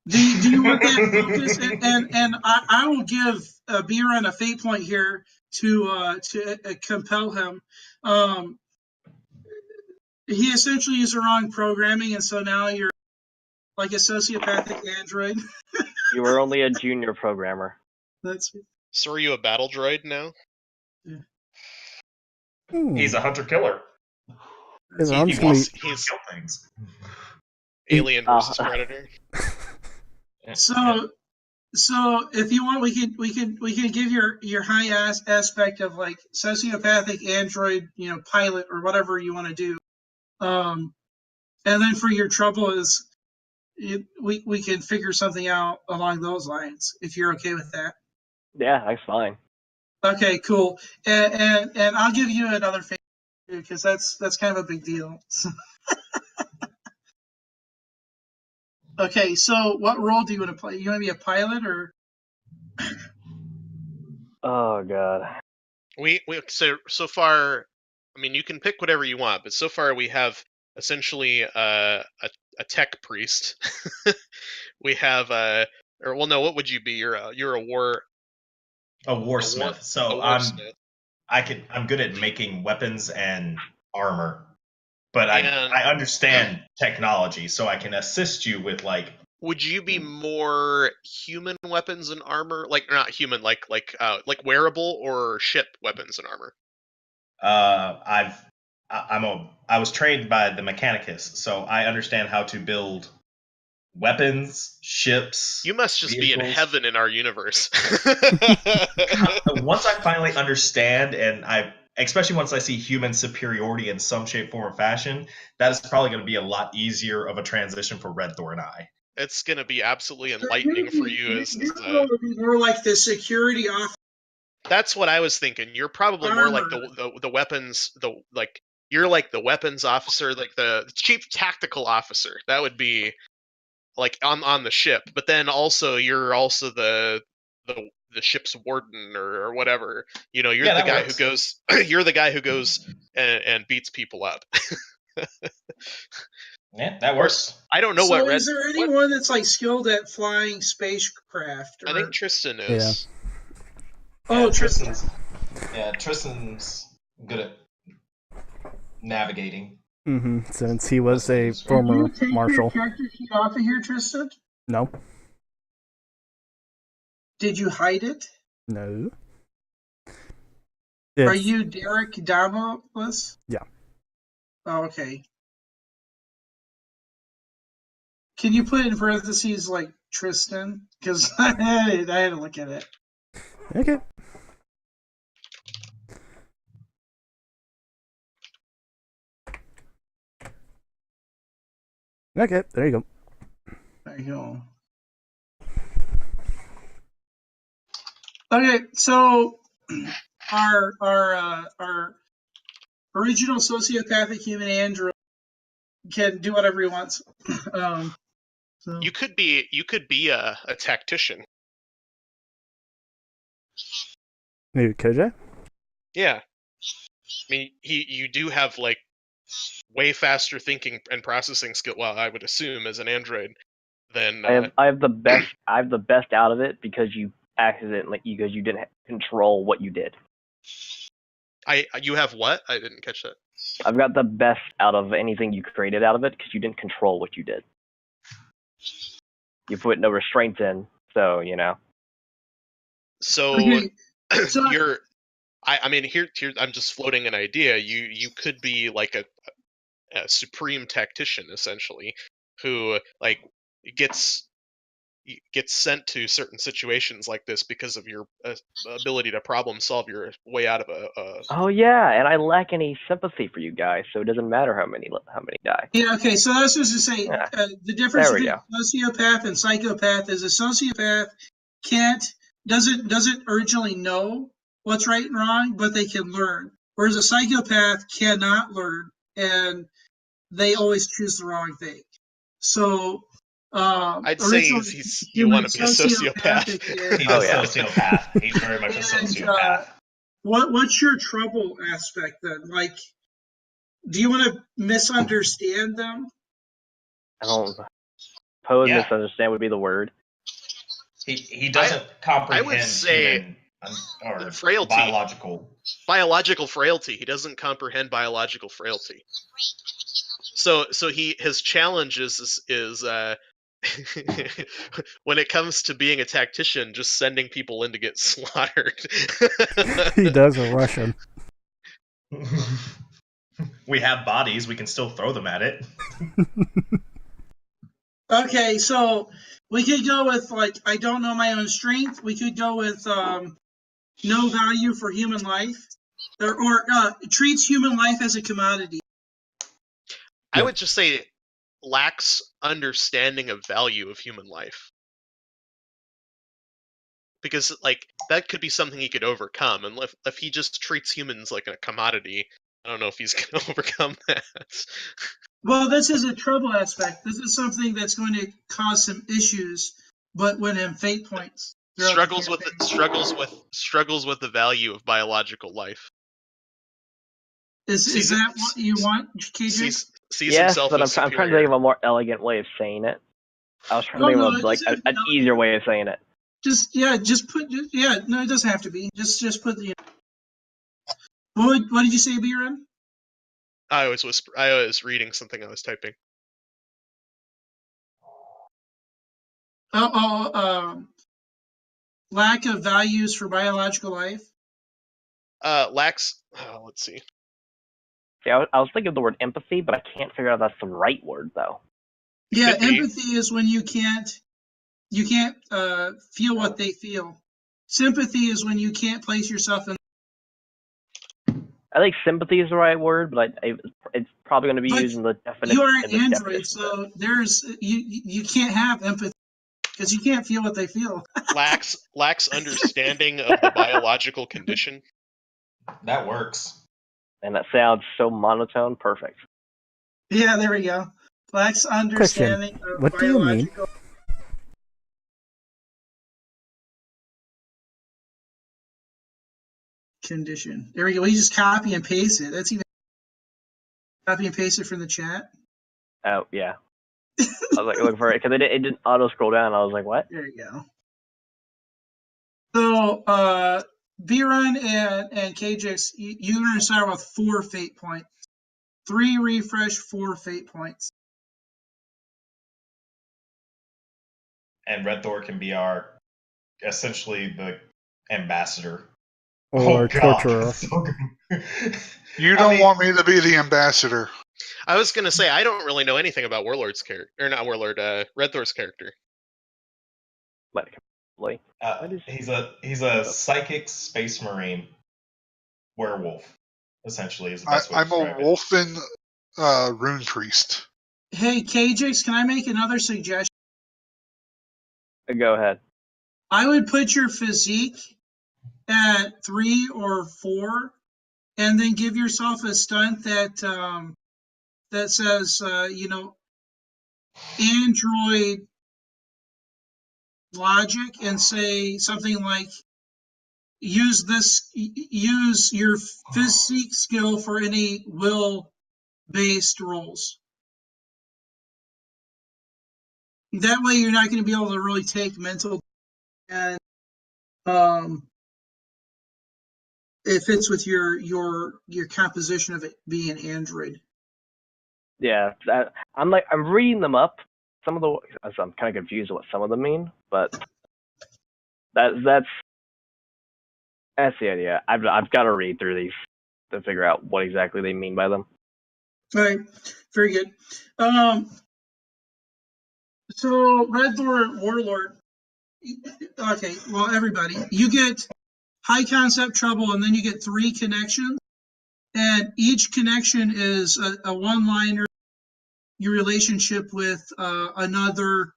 Do you want that focus? And I will give Biren a fate point here to compel him. He essentially used the wrong programming, and so now you're like a sociopathic android. You were only a junior programmer. So are you a battle droid now? Yeah. He's a hunter-killer. He's kill things. Alien versus Predator. So if you want, we can give your high aspect of like sociopathic android, pilot or whatever you want to do. And then for your trouble is we can figure something out along those lines if you're okay with that. Yeah, that's fine. Okay, cool. And I'll give you another favor because that's kind of a big deal. Okay, so what role do you want to play? You want to be a pilot or? Oh god. We so far, I mean, you can pick whatever you want, but so far we have essentially a tech priest. We have what would you be? You're a warsmith. So I'm good at making weapons and armor. But I understand technology, so I can assist you with like. Would you be more human weapons and armor, like not human, like wearable or ship weapons and armor? I was trained by the Mechanicus, so I understand how to build weapons, ships. You must just vehicles. Be in heaven in our universe. Once I finally understand, especially once I see human superiority in some shape, form, or fashion, that is probably going to be a lot easier of a transition for Red Thor and I. It's going to be absolutely enlightening for you. More like the security officer. That's what I was thinking. You're probably more like the weapons, you're like the weapons officer, like the chief tactical officer. That would be like on the ship. But then also you're also the ship's warden or whatever. You're the guy who goes. You're the guy who goes and beats people up. Yeah, that works. I don't know what. So, is there anyone that's like skilled at flying spacecraft? I think Tristan is. Oh, Tristan. Tristan's good at navigating. Since he was a former marshal. Did you take your character sheet off of here, Tristan? No. Did you hide it? No. Are you Derek Davos? Yeah. Oh, okay. Can you put in parentheses like Tristan? Because I had to look at it. Okay. Okay, there you go. There you go. Okay, so our original sociopathic human android can do whatever he wants. So. You could be a tactician. Maybe KJ? Yeah. I mean, you do have like way faster thinking and processing skill. Well, I would assume as an android than I have the best out of it because you didn't control what you did. You have what? I didn't catch that. I've got the best out of anything you created out of it because you didn't control what you did. You put no restraints in, so you know. So, okay. You're. I mean, here I'm just floating an idea. You could be like a supreme tactician, essentially, who like gets sent to certain situations like this because of your ability to problem solve your way out of a. Oh yeah, and I lack any sympathy for you guys, so it doesn't matter how many die. Yeah. Okay. So that's just to say the difference between sociopath and psychopath is a sociopath doesn't originally know what's right and wrong, but they can learn. Whereas a psychopath cannot learn, and they always choose the wrong thing. So I'd say you want to be a sociopath. He's a sociopath. He's very much a sociopath. What's your trouble aspect then? Like, do you want to misunderstand them? I don't suppose misunderstand would be the word. He doesn't comprehend. I would say frailty. Biological frailty. He doesn't comprehend biological frailty. So his challenge is when it comes to being a tactician, just sending people in to get slaughtered. He does a Russian. We have bodies. We can still throw them at it. Okay, so we could go with like I don't know my own strength. We could go with no value for human life, or treats human life as a commodity. I would just say lacks understanding of value of human life. Because like that could be something he could overcome, and if he just treats humans like a commodity, I don't know if he's going to overcome that. Well, this is a trouble aspect. This is something that's going to cause some issues, but when in fate points, struggles with the value of biological life. Is that what you want, KJ? Sees himself but as I'm trying to think of a more elegant way of saying it. I was trying to think of an easier way of saying it. No, it doesn't have to be. Just put the. What did you say, Biren? I was reading something I was typing. Lack of values for biological life. Lacks. Let's see. Yeah, I was thinking of the word empathy, but I can't figure out if that's the right word though. Yeah, empathy is when you can't feel what they feel. Sympathy is when you can't place yourself in. I think sympathy is the right word, but it's probably going to be used in the definition. You are an android, so you can't have empathy because you can't feel what they feel. lacks understanding of the biological condition. That works. And that sounds so monotone. Perfect. Yeah, there we go. Lacks understanding of what do you mean? Condition. There we go. We just copy and paste it. That's even copy and paste it from the chat. Oh yeah. I was like looking for it because it didn't auto scroll down. I was like, what? There you go. So B-Run and KJX, you're going to start with 4 fate points. 3 refresh, 4 fate points. And Red Thor can be essentially the ambassador. Or torturer. You don't want me to be the ambassador. I was gonna say I don't really know anything about Warlord's character, or not Warlord, Red Thor's character. He's a psychic space marine werewolf, essentially. Is the best way to I'm a wolfen rune priest. Hey, KJX, can I make another suggestion? Go ahead. I would put your physique at 3 or 4, and then give yourself a stunt that that says, Android logic, and say something like, use your physique skill for any will-based rolls. That way, you're not going to be able to really take mental, and it fits with your composition of it being an android. Yeah, I'm reading them up. I'm kind of confused with what some of them mean, but that's the idea. I've got to read through these to figure out what exactly they mean by them. All right, very good. So Red Thor Warlord. Okay, well, everybody, you get high concept trouble, and then you get 3 connections, and each connection is a one-liner. Your relationship with another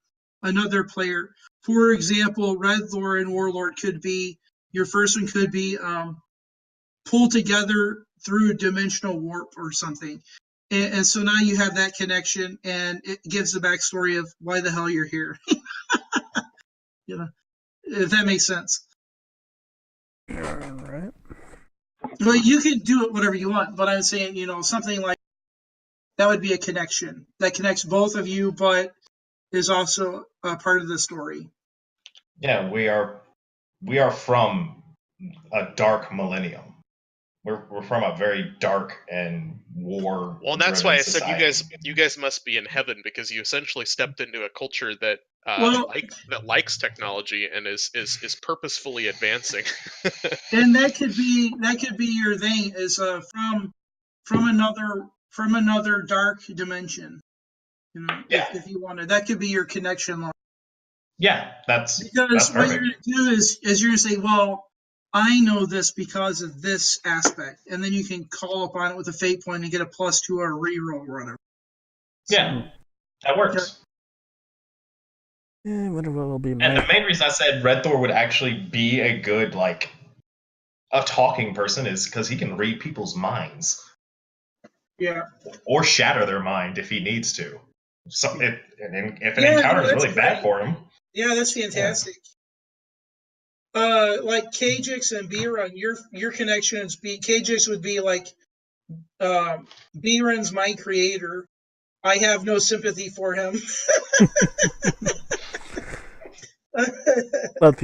player. For example, Red Thor and Warlord could be, your first one could be pull together through dimensional warp or something. And so now you have that connection, and it gives the backstory of why the hell you're here. If that makes sense. All right. Well, you can do it whatever you want, but I'm saying, something like that would be a connection that connects both of you, but is also a part of the story. Yeah, we are from a dark millennium. We're from a very dark and war. Well, and that's why I said you guys must be in heaven, because you essentially stepped into a culture that that likes technology and is purposefully advancing. And that could be your thing, is from another dark dimension. If you wanted, that could be your connection line. Yeah, that's because what you're going to do is you're going to say, well, I know this because of this aspect, and then you can call upon it with a fate point and get a +2 or a reroll or whatever. Yeah, that works. Yeah, what will be? And the main reason I said Red Thor would actually be a good a talking person is because he can read people's minds. Yeah. Or shatter their mind if he needs to. So if an encounter is really bad for him. Yeah, that's fantastic. Yeah. Like KJX and B-Run, your connections KJX would be like, B-Run's my creator. I have no sympathy for him. But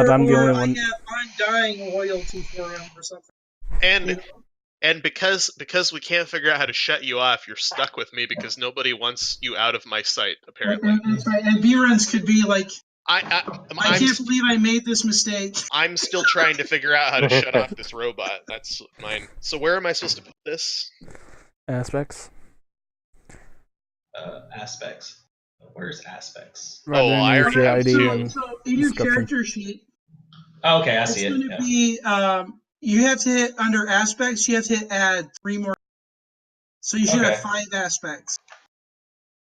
I'm the only one. I have undying loyalty for him or something. And because we can't figure out how to shut you off, you're stuck with me because nobody wants you out of my sight, apparently. That's right. And B-Runs could be like, I can't believe I made this mistake. I'm still trying to figure out how to shut off this robot. That's mine. So where am I supposed to put this? Aspects. Aspects. Where's aspects? Right, I already have two. So in your character sheet. Oh, okay, I see it. It's going to be, you have to hit under aspects. You have to add 3 more. So you should have 5 aspects.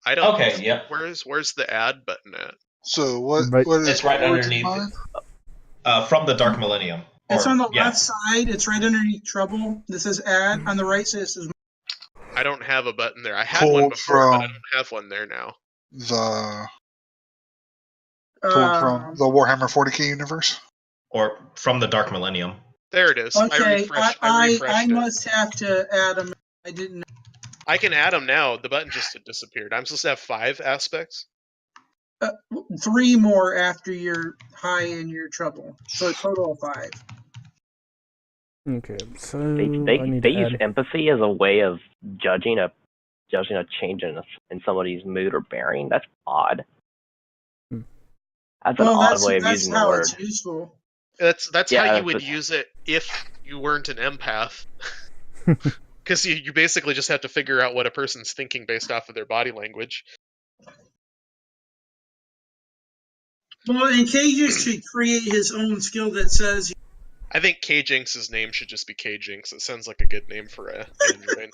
I don't. Okay. Yep. Where's the add button at? So what is it's right underneath from the Dark Millennium. It's on the left side. It's right underneath trouble. This says add. On the right side, it says. I don't have a button there. I had one before, but I don't have one there now. From the Warhammer 40k universe, or from the Dark Millennium. There it is. Okay, I refreshed I must have to add them. I didn't know. I can add them now. The button just disappeared. I'm supposed to have 5 aspects. 3 more after you're high in your trouble. So a total of 5. Okay, so they use empathy as a way of judging a change in somebody's mood or bearing. That's odd. That's an odd way of using the word. That's how it's useful. That's how you would use it if you weren't an empath. Because you basically just have to figure out what a person's thinking based off of their body language. Well, and K-Jinx should create his own skill that says... I think K-Jinx's name should just be K-Jinx. It sounds like a good name for a android.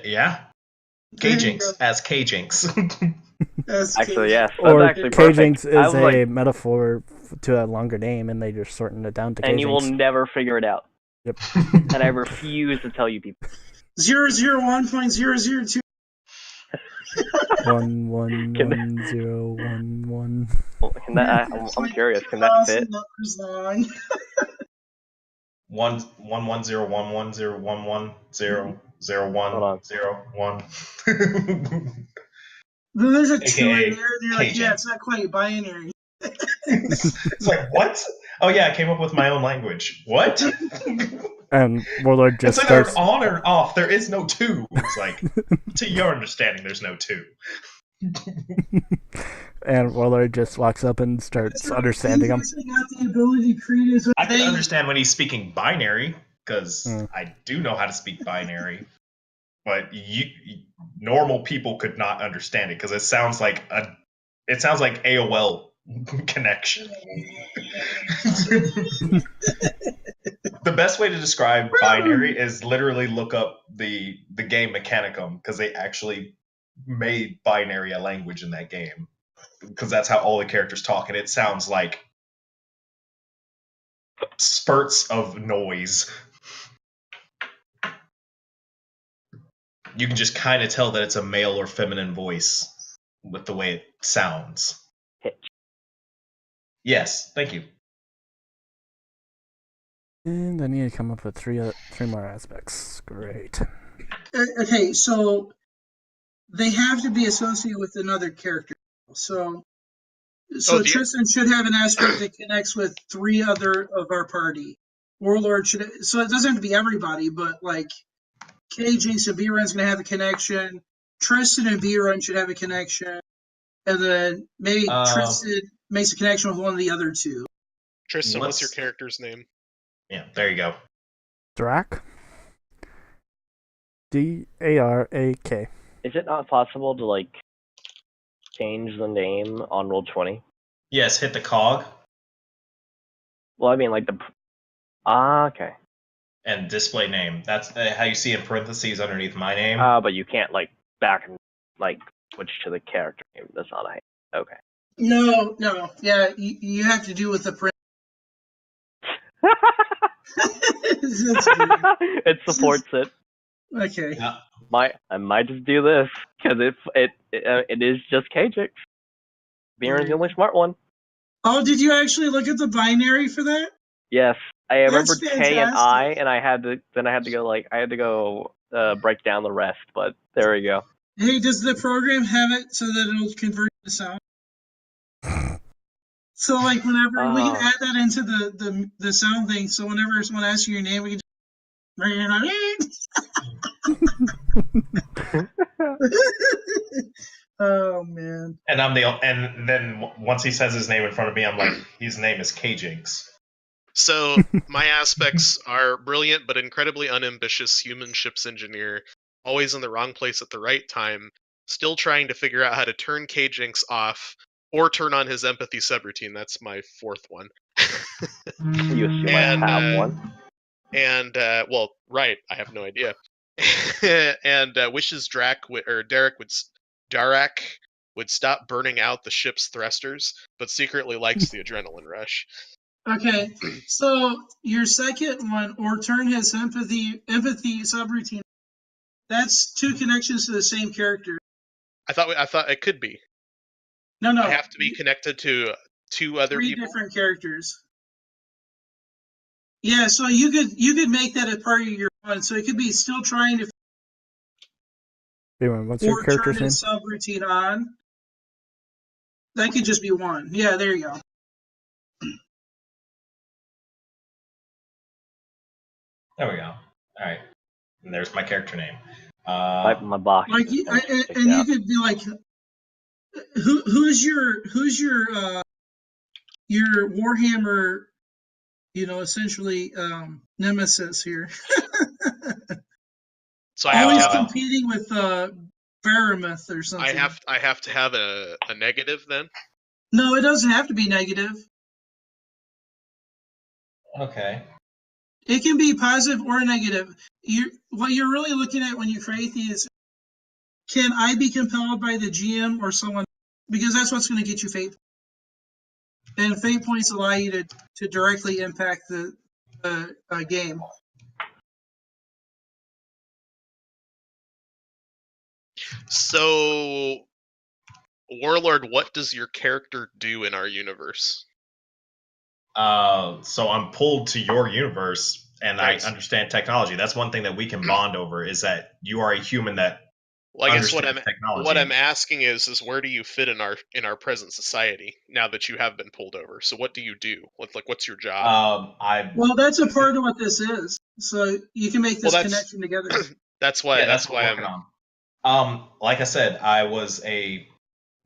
Yeah. K-Jinx as K-Jinx. Actually, yes. Or K-Jinx is a metaphor to a longer name, and they just shortened it down to K-Jinx. And you will never figure it out. Yep. And I refuse to tell you people. 001.002. 111011. I'm curious. Can that fit? 11011011001. Then there's a 2 in there, and you're like, yeah, it's not quite binary. It's like, what? Oh yeah, I came up with my own language. What? And Warlord just it's either on or off. There is no 2. It's like, to your understanding, there's no 2. And Warlord just walks up and starts understanding him. I can understand when he's speaking binary, because I do know how to speak binary. But normal people could not understand it, because it sounds like AOL connection. The best way to describe binary is literally look up the game Mechanicum, because they actually made binary a language in that game, because that's how all the characters talk, and it sounds like spurts of noise. You can just kind of tell that it's a male or feminine voice with the way it sounds. Yes, thank you. And I need to come up with three more aspects. Great. Okay, so they have to be associated with another character. So Tristan should have an aspect that connects with 3 other of our party. Warlord should. So it doesn't have to be everybody, but like K-Jinx and B-Run's going to have a connection. Tristan and B-Run should have a connection. And then maybe Tristan makes a connection with one of the other 2. Tristan, what's your character's name? Yeah, there you go. Drac. D-A-R-A-K. Is it not possible to, like, change the name on Roll20? Yes, hit the cog. Well, I mean, like, okay. And display name. That's how you see in parentheses underneath my name. But you can't, like, back and, like, switch to the character name. That's not a... Okay. No. Yeah, you have to do with the print. It supports it. Okay. Yeah. I might just do this, because it is just K-Jinx. Beer's the only smart one. Oh, did you actually look at the binary for that? Yes, I remembered K and I, and I had to go break down the rest. But there we go. Hey, does the program have it so that it'll convert to sound? So, like, whenever we can add that into the sound thing, so whenever someone asks you your name, we can just bring it on. Oh man! And and then once he says his name in front of me, I'm like, his name is K-Jinx. So my aspects are brilliant but incredibly unambitious human ships engineer, always in the wrong place at the right time, still trying to figure out how to turn K-Jinx off or turn on his empathy subroutine. That's my 4th one. You assume I have one? And well, right, I have no idea. And wishes Derek would stop burning out the ship's thrusters, but secretly likes the adrenaline rush. Okay, so your second one, or turn his empathy subroutine. That's 2 connections to the same character. I thought it could be. No. I have to be connected to 2 other 3 people. different characters. Yeah, so you could make that a part of your one. So it could be still trying to. What's your character's name? Turn his subroutine on, That could just be one. Yeah, there you go. There we go. All right. And there's my character name. My box. Like, and you could be like, who's your Warhammer, essentially nemesis here. So always competing with Baramouth or something. I have to have a negative then? No, it doesn't have to be negative. Okay. It can be positive or negative. What you're really looking at when you create these, can I be compelled by the GM or someone? Because that's what's going to get you fate. And fate points allow you to directly impact the game. So, Warlord, what does your character do in our universe? So I'm pulled to your universe, and Right. I understand technology. That's one thing that we can bond over, is that you are a human that Well, I guess understands technology. what I'm asking is where do you fit in our present society now that you have been pulled over? So what do you do? What's your job? Well, that's a part of what this is. So you can make this connection together. That's why. Yeah, that's why I'm working on. Like I said, I was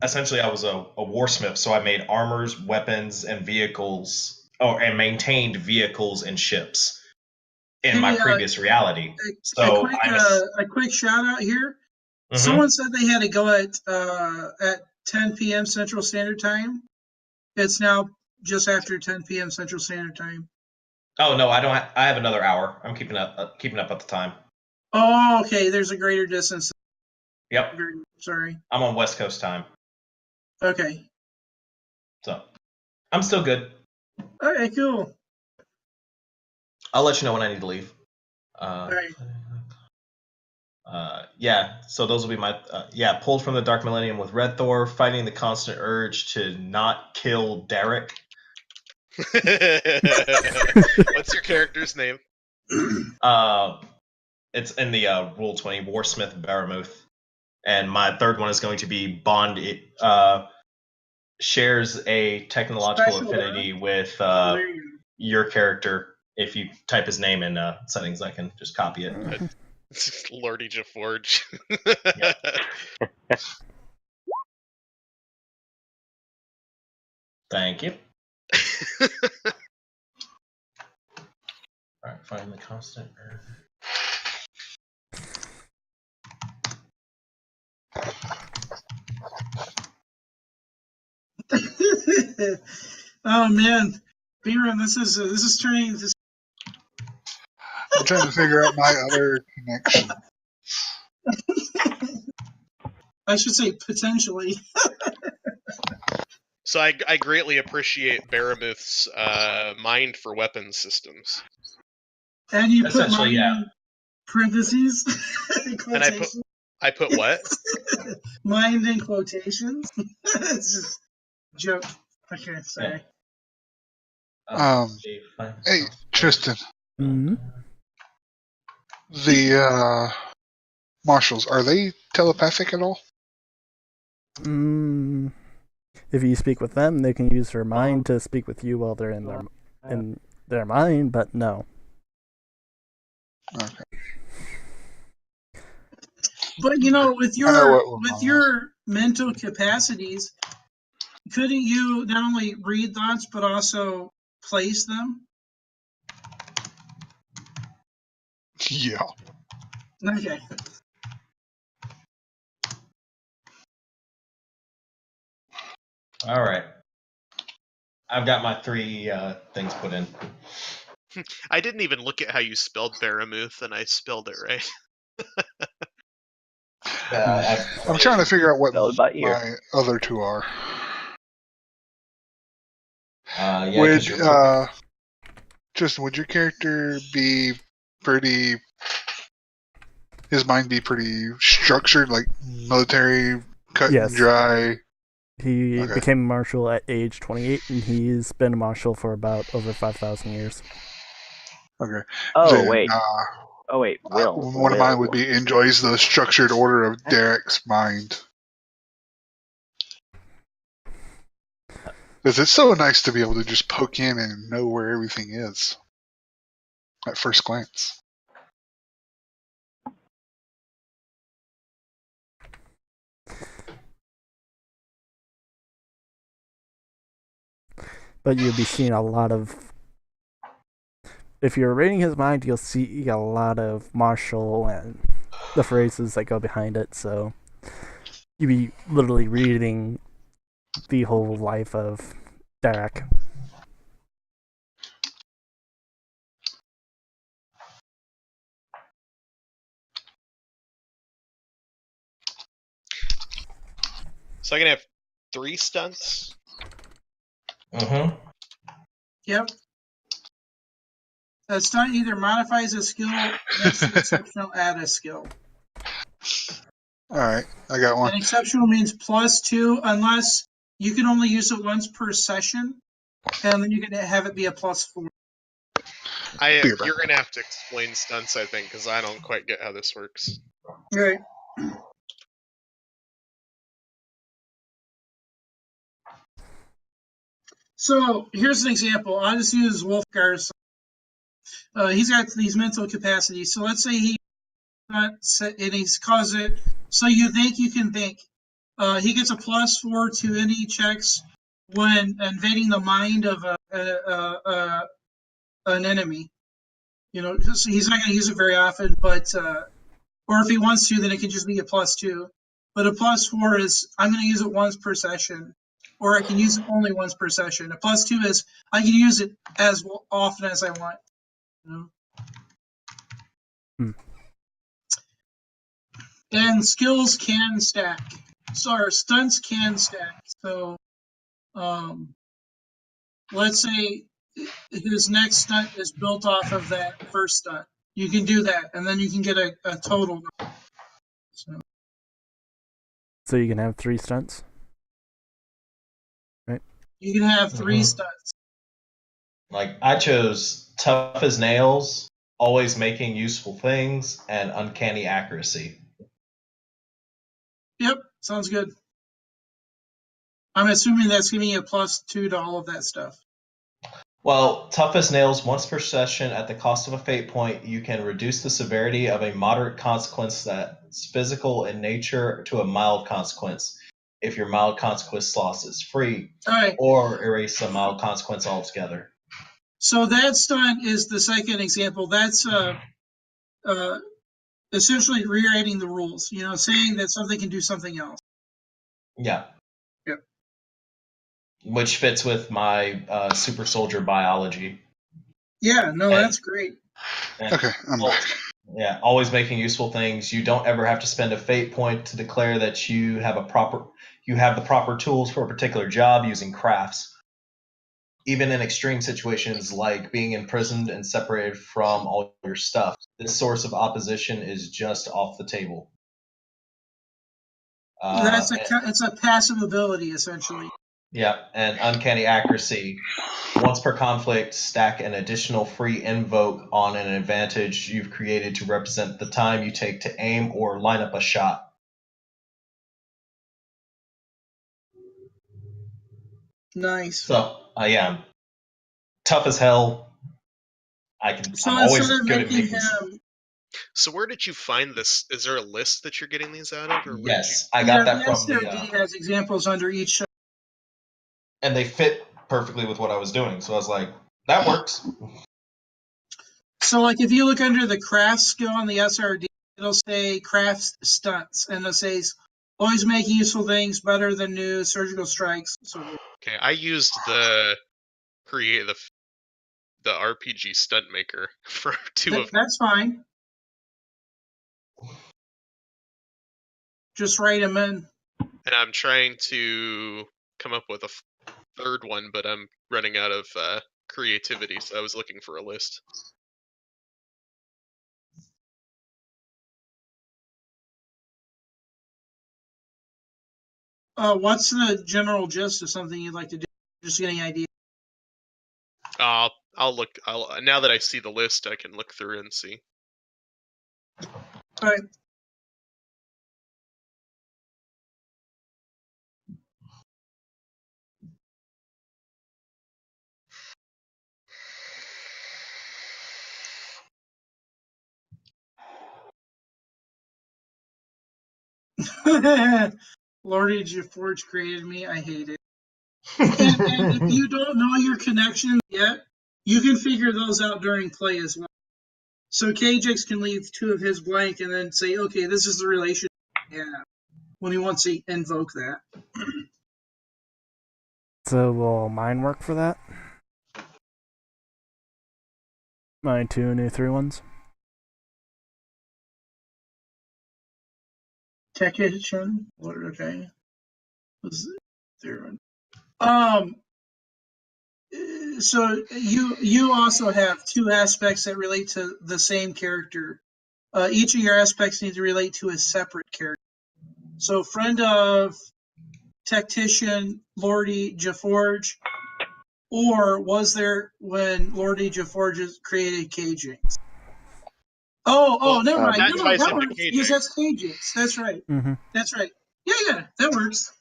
essentially a warsmith, so I made armors, weapons, and vehicles, and maintained vehicles and ships in my previous reality. A quick shout out here. Mm-hmm. Someone said they had to go at 10 p.m. Central Standard Time. It's now just after 10 p.m. Central Standard Time. Oh no, I don't. I have another hour. I'm keeping up at the time. Oh, okay. There's a greater distance. Yep. Sorry. I'm on West Coast time. Okay. So, I'm still good. Okay, cool. I'll let you know when I need to leave. All right. Yeah, so those will be my pulled from the Dark Millennium with Red Thor, fighting the constant urge to not kill Derek. What's your character's name? It's in the Roll20 Warsmith Baramuth, and my third one is going to be Bond. It shares a technological affinity with your character. If you type his name in settings, I can just copy it. Lordy Jaforge. Thank you. Alright, find the constant urge. Oh man, B-Run, this is turning. I'm trying to figure out my other connection. I should say potentially. So I greatly appreciate Baramuth's mind for weapons systems. And you put mind in parentheses. And I put what? Mind in quotations. It's just a joke. Okay, sorry. Hey, Tristan. Mm-hmm. The marshals, are they telepathic at all? If you speak with them, they can use their mind to speak with you while they're in their mind, but no. Okay. But with your mental capacities, couldn't you not only read thoughts but also place them? Yeah. Okay. All right. I've got my 3 things put in. I didn't even look at how you spelled Baramuth, and I spelled it right. I'm trying to figure out what my other 2 are. Tristan, would your character be pretty? His mind be pretty structured, like military, cut and dry. He became a marshal at age 28, and he's been a marshal for about over 5,000 years. Okay. Wait. Will. One of mine would be enjoys the structured order of Derek's mind. Because it's so nice to be able to just poke in and know where everything is at first glance. But you'll be seeing a lot of. If you're reading his mind, you'll see a lot of Marshall and the phrases that go behind it. So you'll be literally reading the whole life of Derek. So I can have 3 stunts? Mm-hmm. Yep. A stunt either modifies a skill, makes it exceptional, add a skill. Alright, I got one. And exceptional means +2 unless you can only use it once per session, and then you can have it be a +4. You're going to have to explain stunts, I think, because I don't quite get how this works. Right. So here's an example. I'll just use Wolfgar's. He's got these mental capacities. So let's say he and he's caused it. So you think you can think. He gets a +4 to any checks when invading the mind of an enemy. You know, he's not going to use it very often, but or if he wants to, then it can just be a +2. But a +4 is I'm going to use it once per session, or I can use it only once per session. A +2 is I can use it as often as I want. You know? And skills can stack. So our stunts can stack. So let's say his next stunt is built off of that first stunt. You can do that, and then you can get a total. So you can have 3 stunts? Right? You can have 3 stunts. Like, I chose tough as nails, always making useful things, and uncanny accuracy. Yep, sounds good. I'm assuming that's giving you a +2 to all of that stuff. Well, tough as nails, once per session, at the cost of a fate point, you can reduce the severity of a moderate consequence that's physical in nature to a mild consequence if your mild consequence loss is free, or erase a mild consequence altogether. So that stunt is the second example. That's essentially rewriting the rules, you know, saying that something can do something else. Yeah. Yep. Which fits with my super soldier biology. Yeah, no, that's great. Okay, I'm back. Yeah, always making useful things. You don't ever have to spend a fate point to declare that you have the proper tools for a particular job using crafts. Even in extreme situations like being imprisoned and separated from all your stuff, this source of opposition is just off the table. It's a passive ability, essentially. Yeah, and uncanny accuracy. Once per conflict, stack an additional free invoke on an advantage you've created to represent the time you take to aim or line up a shot. Nice. So, yeah, tough as hell. I'm always good at making him. So where did you find this? Is there a list that you're getting these out of? Or yes, I got that from the SRD has examples under each. And they fit perfectly with what I was doing. So I was like, that works. So like if you look under the craft skill on the SRD, it'll say craft stunts, and it says always making useful things, better than new, surgical strikes. So okay, I used the RPG stunt maker for 2 of them. That's fine. Just write them in. And I'm trying to come up with a third one, but I'm running out of creativity, so I was looking for a list. What's the general gist of something you'd like to do? Just getting an idea. I'll look. Now that I see the list, I can look through and see. All right. Lordy Geforge created me. I hate it. And if you don't know your connections yet, you can figure those out during play as well. So KJX can leave 2 of his blank and then say, okay, this is the relation when he wants to invoke that. So will mine work for that? My 2 new 3 ones? Technician? Okay. So you also have 2 aspects that relate to the same character. Each of your aspects need to relate to a separate character. So friend of Tactician Lordy Geforge, or was there when Lordy Geforge created KJinx? Oh, never mind. That ties that into works. KJinx. Yes, that's KJinx. That's right. Mm-hmm. That's right. Yeah, that works.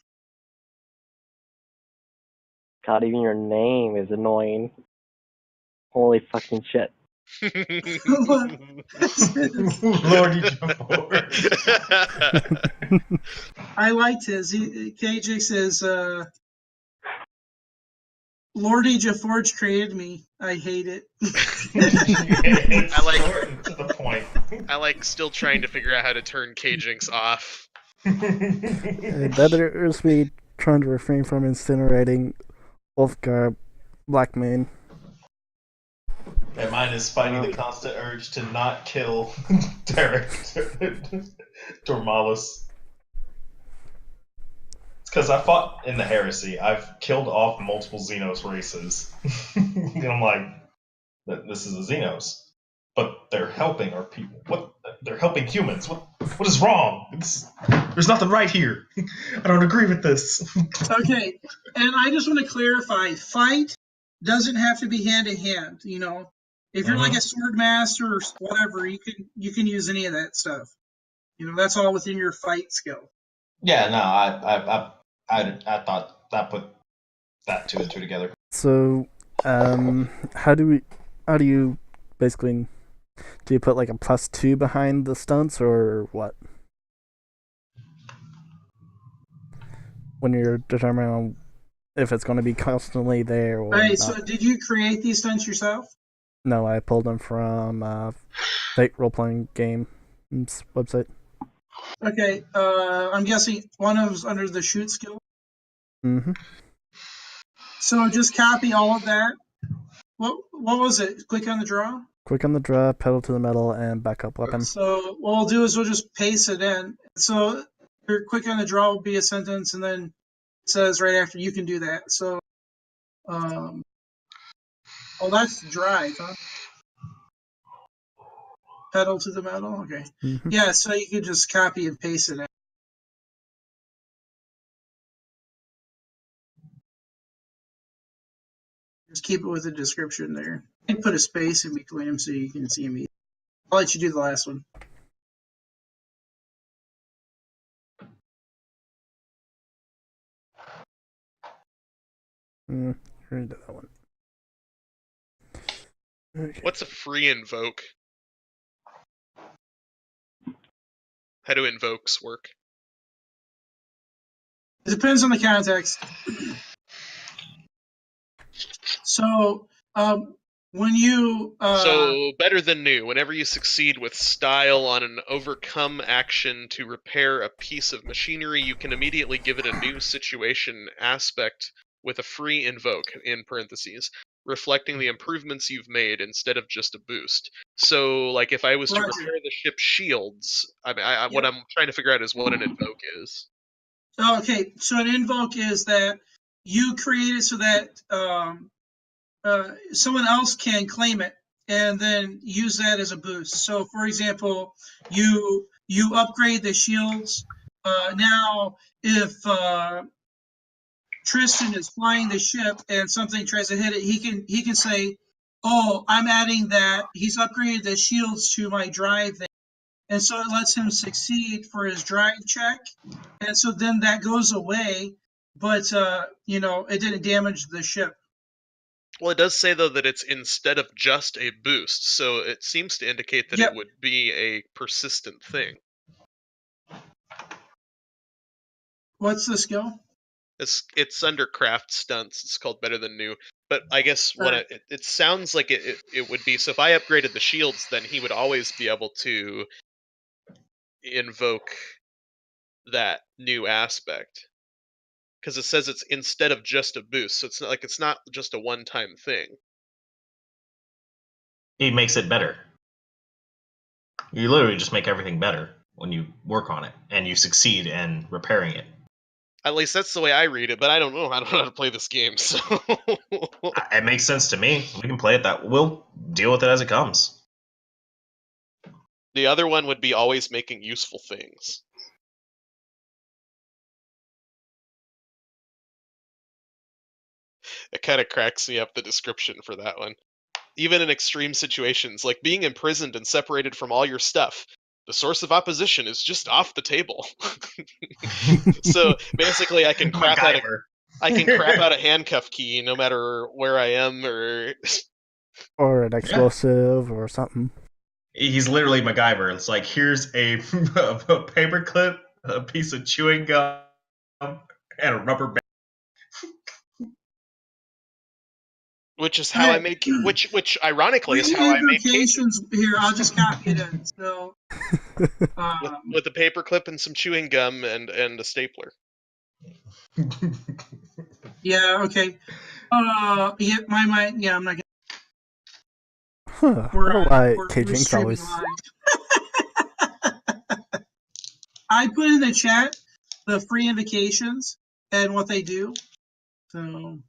God, even your name is annoying. Holy fucking shit. Lordy Geforge. I liked his. KJinx is Lordy Geforge created me. I hate it. It's short to the point. I like still trying to figure out how to turn KJinx off. That is me trying to refrain from incinerating Wolfgar Blackmane. And mine is fighting the constant urge to not kill Derek Dormalis. It's because I fought in the Heresy. I've killed off multiple Xenos races. And I'm like, this is a Xenos. But they're helping our people. What? They're helping humans. What is wrong? There's nothing right here. I don't agree with this. Okay, and I just want to clarify, fight doesn't have to be hand to hand, you know. If you're like a sword master or whatever, you can use any of that stuff. You know, that's all within your fight skill. Yeah, no, I thought that put that 2 and 2 together. So, how do you basically, do you put like a +2 behind the stunts or what? When you're determining if it's going to be constantly there or Alright, not. so did you create these stunts yourself? No, I pulled them from Fate role-playing game website. Okay, I'm guessing one of them's under the shoot skill. Mm-hmm. So just copy all of that. What was it? Click on the draw? Quick on the draw, pedal to the metal, and backup weapon. So what we'll do is we'll just paste it in. So your quick on the draw will be a sentence, and then it says right after you can do that. So, that's drive, huh? Pedal to the metal? Okay. Mm-hmm. Yeah, so you can just copy and paste it in. Just keep it with the description there. And put a space in between them so you can see them. I'll let you do the last one. Read that one. Okay. What's a free invoke? How do invokes work? It depends on the context. So, when you... So, better than new. Whenever you succeed with style on an overcome action to repair a piece of machinery, you can immediately give it a new situation aspect with a free invoke, in parentheses, reflecting the improvements you've made instead of just a boost. So, like, if I was to repair the ship's shields, what I'm trying to figure out is what an invoke is. Okay, so an invoke is that you create it so that someone else can claim it and then use that as a boost. So, for example, you upgrade the shields. Now, if Tristan is flying the ship and something tries to hit it, he can say, "Oh, I'm adding that." He's upgraded the shields to my drive thing. And so it lets him succeed for his drive check. And so then that goes away, but it didn't damage the ship. Well, it does say, though, that it's instead of just a boost, so it seems to indicate that it would be a persistent thing. What's the skill? It's under craft stunts. It's called Better Than New. But I guess what it sounds like it would be. So if I upgraded the shields, then he would always be able to invoke that new aspect. Because it says it's instead of just a boost, so it's not just a one-time thing. He makes it better. You literally just make everything better when you work on it, and you succeed in repairing it. At least that's the way I read it, but I don't know. I don't know how to play this game, so it makes sense to me. We can play it that. We'll deal with it as it comes. The other one would be always making useful things. It kind of cracks me up, the description for that one. Even in extreme situations, like being imprisoned and separated from all your stuff, the source of opposition is just off the table. So basically, I can crap out a handcuff key no matter where I am, or an explosive or something. He's literally MacGyver. It's like, here's a paper clip, a piece of chewing gum, and a rubber band. Which is how I make. Which ironically is how I make cases. Here, I'll just copy it in. So, with a paper clip and some chewing gum and a stapler. Yeah. Okay. Yeah. Yeah. I'm not. Jinx always. I put in the chat the free invocations and what they do. So.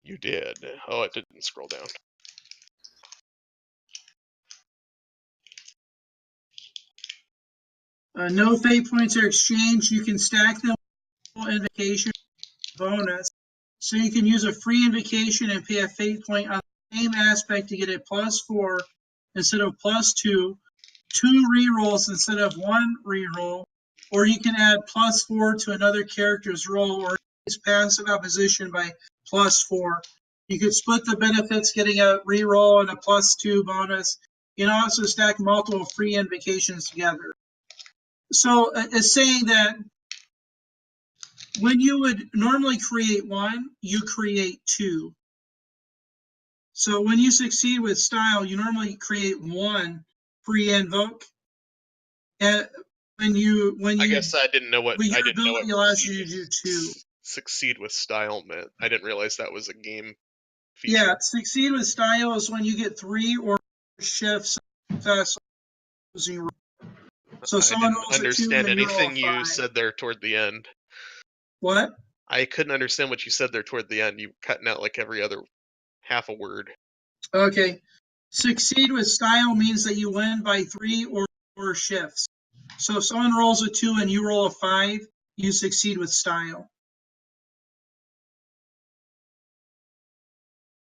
You did. Oh, it didn't scroll down. No fate points are exchanged. You can stack them with invocation bonus. So you can use a free invocation and pay a fate point on the same aspect to get a +4 instead of +2, 2 rerolls instead of 1 reroll, or you can add +4 to another character's roll or use passive opposition by +4. You could split the benefits, getting a reroll and a +2 bonus. You can also stack multiple free invocations together. So it's saying that when you would normally create 1, you create 2. So when you succeed with style, you normally create 1 free invoke. And when you I guess I didn't know what I didn't know what allows you to do 2. Succeed with style meant. I didn't realize that was a game feature. Yeah, succeed with style is when you get 3 or shifts. So someone I didn't understand anything you said there toward the end. What? I couldn't understand what you said there toward the end. You cutting out like every other half a word. Okay. Succeed with style means that you win by 3 or 4 shifts. So if someone rolls a 2 and you roll a 5, you succeed with style.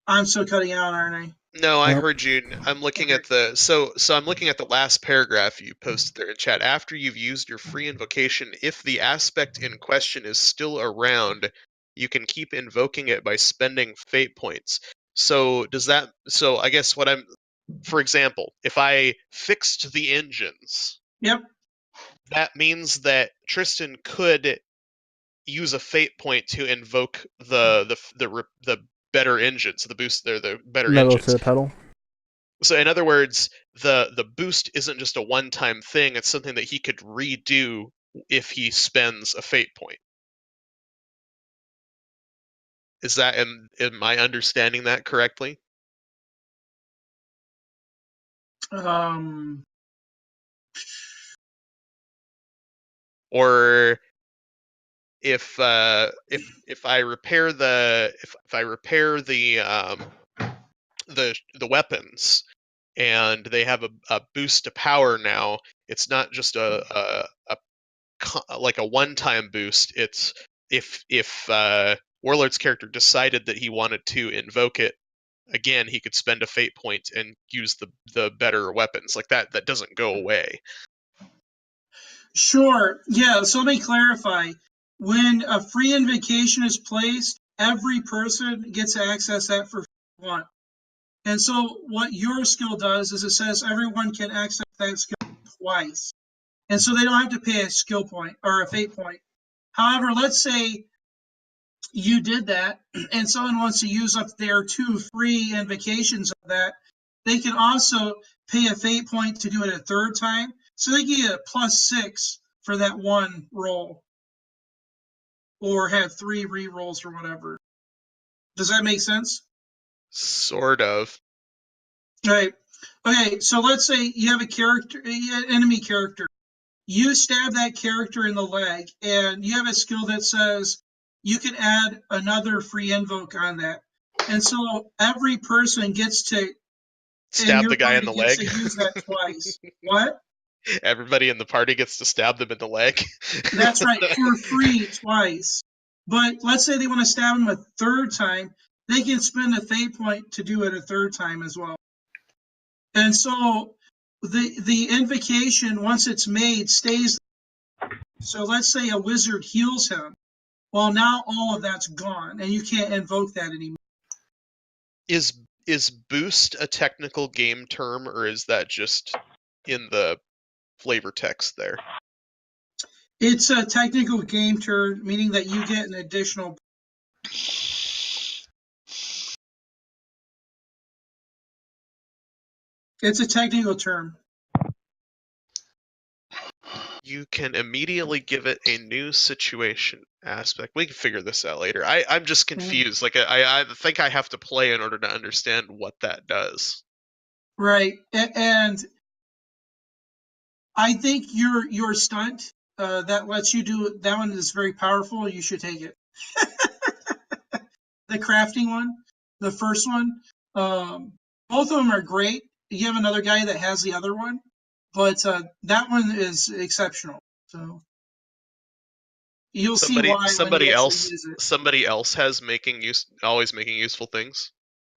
I'm still cutting out, aren't I? No, I heard you. I'm looking at the so I'm looking at the last paragraph you posted there in chat. After you've used your free invocation, if the aspect in question is still around, you can keep invoking it by spending fate points. So does that? So I guess what I'm, for example, if I fixed the engines, yep, that means that Tristan could use a fate point to invoke the better engines, the boost. They're the better Metal engines. to the pedal. So in other words, the boost isn't just a one-time thing. It's something that he could redo if he spends a fate point. Is that am I understanding that correctly? Or if I repair the the weapons and they have a boost to power now, it's not just like a one-time boost. It's if Warlord's character decided that he wanted to invoke it again, he could spend a fate point and use the better weapons. Like that doesn't go away. Sure. Yeah, so let me clarify. When a free invocation is placed, every person gets to access that for 1. And so what your skill does is it says everyone can access that skill twice. And so they don't have to pay a skill point or a fate point. However, let's say you did that and someone wants to use up their 2 free invocations of that, they can also pay a fate point to do it a third time. So they get a +6 for that one roll. Or have 3 re-rolls or whatever. Does that make sense? Sort of. Right. Okay, so let's say you have enemy character. You stab that character in the leg, and you have a skill that says you can add another free invoke on that. And so every person gets to stab the guy in the leg. To use that twice. What? Everybody in the party gets to stab them in the leg. That's right, for free twice. But let's say they want to stab him a third time, they can spend a fate point to do it a third time as well. And so the invocation, once it's made, stays. So let's say a wizard heals him. Well, now all of that's gone, and you can't invoke that anymore. Is boost a technical game term, or is that just in the flavor text there? It's a technical game term, meaning that you get an additional. It's a technical term. You can immediately give it a new situation aspect. We can figure this out later. I'm just confused. Like I think I have to play in order to understand what that does. Right, and I think your stunt that lets you do that one is very powerful. You should take it. The crafting one, the first one, both of them are great. You have another guy that has the other one, but that one is exceptional. So you'll see why somebody else has always making useful things.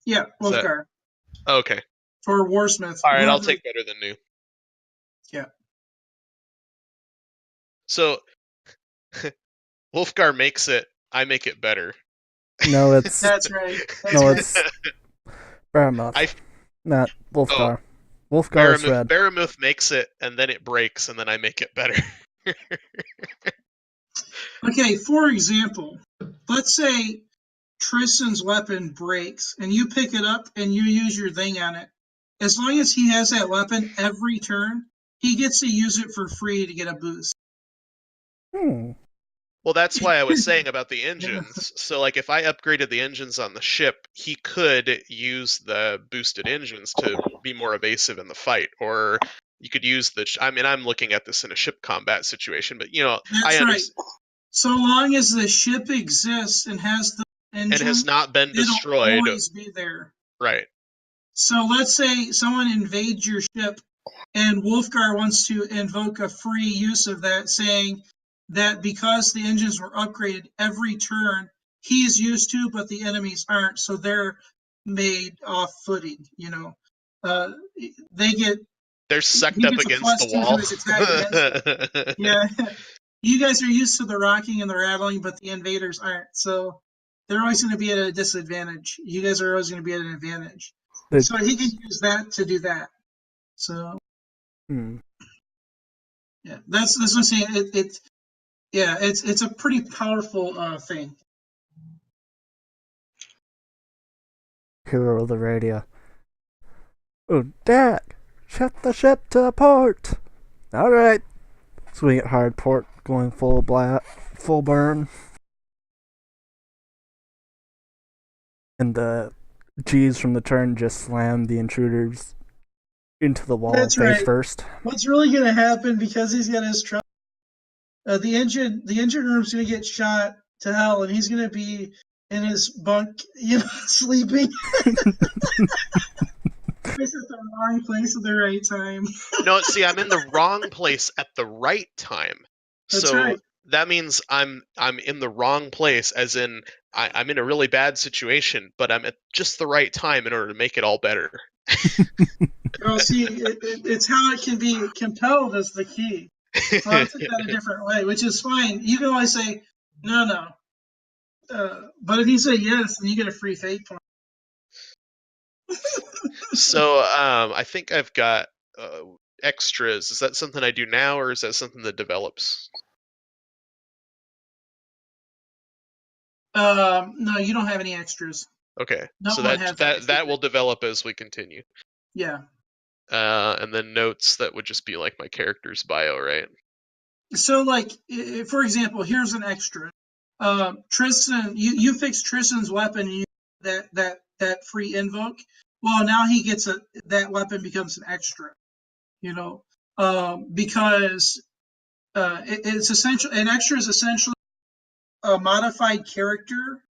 Yeah, Wolfgar. Okay. For Warsmith. All right, I'll take better than new. Yeah. So Wolfgar makes it, I make it better. No, it's that's right. It's Baramuth. Not Wolfgar. Wolfgar is red. Baramuth makes it, and then it breaks, and then I make it better. Okay, for example, let's say Tristan's weapon breaks, and you pick it up and you use your thing on it. As long as he has that weapon every turn, he gets to use it for free to get a boost. Well, that's why I was saying about the engines. So, like, if I upgraded the engines on the ship, he could use the boosted engines to be more evasive in the fight. Or you could use I'm looking at this in a ship combat situation, but, That's right. So long as the ship exists and has the engine, and has not been destroyed, it'll always be there. Right. So let's say someone invades your ship, and Wolfgar wants to invoke a free use of that, saying that because the engines were upgraded every turn, he's used to, but the enemies aren't, so they're made off footing. They're sucked up against the wall. Yeah, you guys are used to the rocking and the rattling, but the invaders aren't, so they're always going to be at a disadvantage. You guys are always going to be at an advantage. So he can use that to do that. So, yeah, that's what I'm saying. It's a pretty powerful thing. Hero of the radio. Oh, Dad, shut the ship to port. All right. Swing it hard port, going full burn. And the G's from the turn just slam the intruders into the wall face first. What's really going to happen, because he's got his truck, the engine room's going to get shot to hell, and he's going to be in his bunk, sleeping. He's at the wrong place at the right time. No, see, I'm in the wrong place at the right time. That's right. That means I'm in the wrong place, as in I'm in a really bad situation, but I'm at just the right time in order to make it all better. Well, see, it's how it can be compelled is the key. So I took that a different way, which is fine. You can always say, no. But if you say yes, then you get a free fate point. So I think I've got extras, is that something I do now, or is that something that develops? No, you don't have any extras. Okay, No so one has that will develop as we continue. Yeah. And then notes, that would just be like my character's bio, right? So, like, for example, here's an extra. Tristan, you fix Tristan's weapon, and you that free invoke. Well, now he gets that weapon becomes an extra. Because it's essential. An extra is essentially a modified character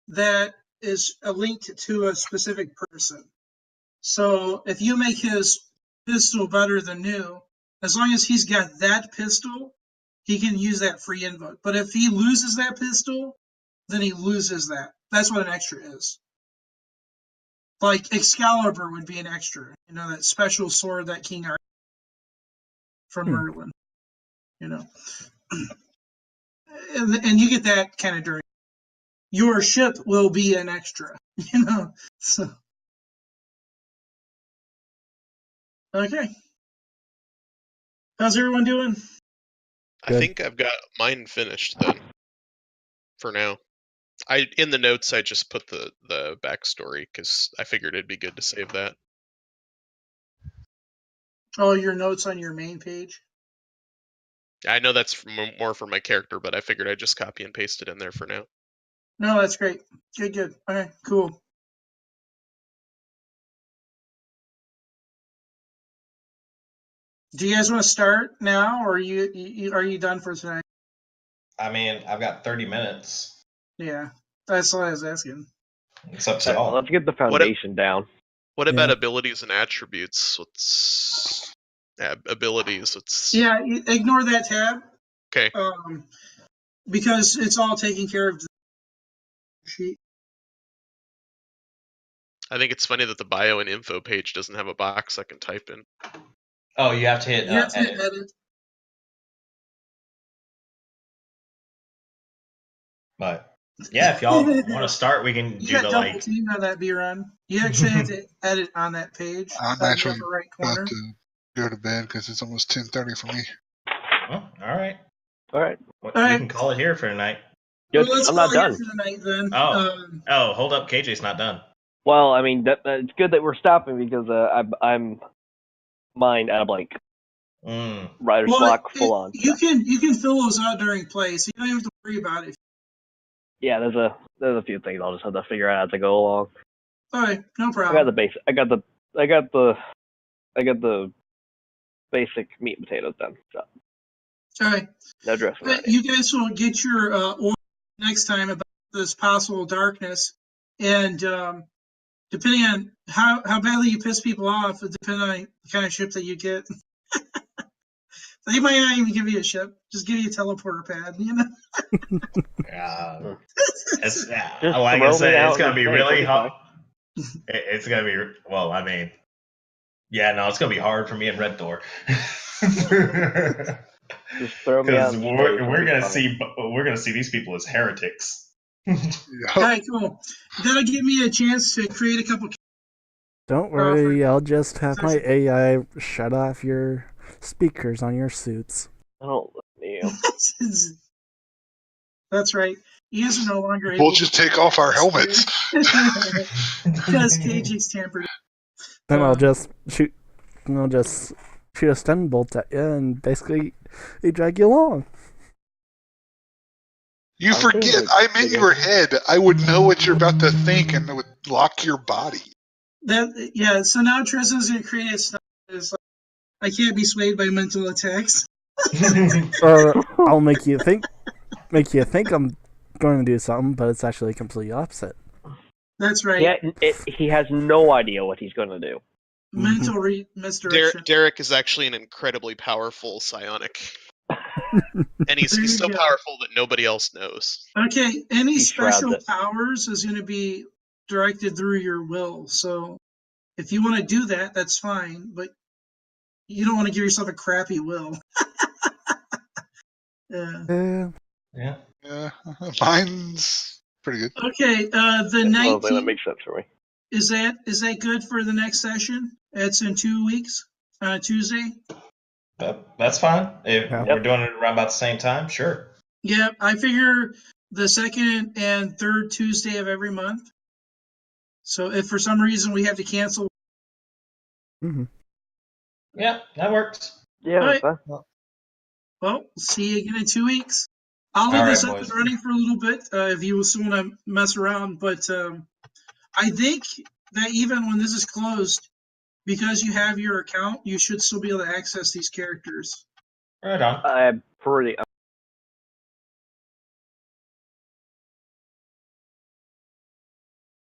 that is linked to a specific person. So if you make his pistol better than new, as long as he's got that pistol, he can use that free invoke. But if he loses that pistol, then he loses that. That's what an extra is. Like Excalibur would be an extra, that special sword that King Arthur from Merlin, and you get that kind of during. Your ship will be an extra, So okay, how's everyone doing? I think I've got mine finished then. For now. In the notes I just put the backstory because I figured it'd be good to save that. Oh, your notes on your main page? I know that's more for my character, but I figured I'd just copy and paste it in there for now. No, that's great. Good. Okay, cool. Do you guys want to start now, or are you done for tonight? I mean, I've got 30 minutes. Yeah, that's what I was asking. It's up to y'all. Let's get the foundation down. What about abilities and attributes? Abilities? Yeah, ignore that tab. Okay. Because it's all taken care of. Sheet. I think it's funny that the bio and info page doesn't have a box I can type in. Oh, you have to hit edit. But yeah, if y'all want to start, we can do the like. You know that, B-Run. You actually have to edit on that page. I'm actually about to go to bed because it's almost 10:30 for me. Oh, all right. All right. We can call it here for tonight. Well, I'm not done. For the night, then. Oh, hold up, KJ's not done. Well, I mean, it's good that we're stopping because I'm mind at a blank. Writer's block full on. You can fill those out during play, so you don't have to worry about it. Yeah, there's a few things I'll just have to figure out as I go along. All right, no problem. I got the basic. I got the basic meat and potatoes done. So. All right. No dressing. You guys will get your order next time about this possible darkness, and depending on how badly you piss people off, it depends on the kind of ship that you get. They might not even give you a ship; just give you a teleporter pad. Like I said, it's gonna be really hard. It's gonna be well. I mean, it's gonna be hard for me and Red Thor. Just throw me out. We're gonna see these people as heretics. All right, cool. That'll give me a chance to create a couple. Don't worry, I'll just have my AI shut off your speakers on your suits. I don't you. That's right. You guys are no longer able. We'll just take off our helmets. Because KG's tampered. Then I'll just shoot a stun bolt at you and basically they drag you along. You forget, I'm in your head. I would know what you're about to think and it would lock your body. So now Tristan's going to create a stun. I can't be swayed by mental attacks. Or I'll make you think I'm going to do something, but it's actually completely opposite. That's right. Yeah, he has no idea what he's going to do. Mental misdirection. Derek is actually an incredibly powerful psionic. And he's so powerful that nobody else knows. Okay, any special powers is going to be directed through your will. So if you want to do that, that's fine. But you don't want to give yourself a crappy will. Yeah. Mine's pretty good. Okay, the 19th. Well, that makes sense for me. Is that good for the next session? It's in 2 weeks. Tuesday. That's fine. If Yeah. we're doing it around about the same time, sure. Yeah, I figure the second and third Tuesday of every month. So if for some reason we have to cancel. Mm-hmm. Yeah, that works. Yeah. All right. Fine. Well, see you again in 2 weeks. I'll leave this up and running for a little bit if you still want to mess around. But I think that even when this is closed, because you have your account, you should still be able to access these characters. Right on. I'm pretty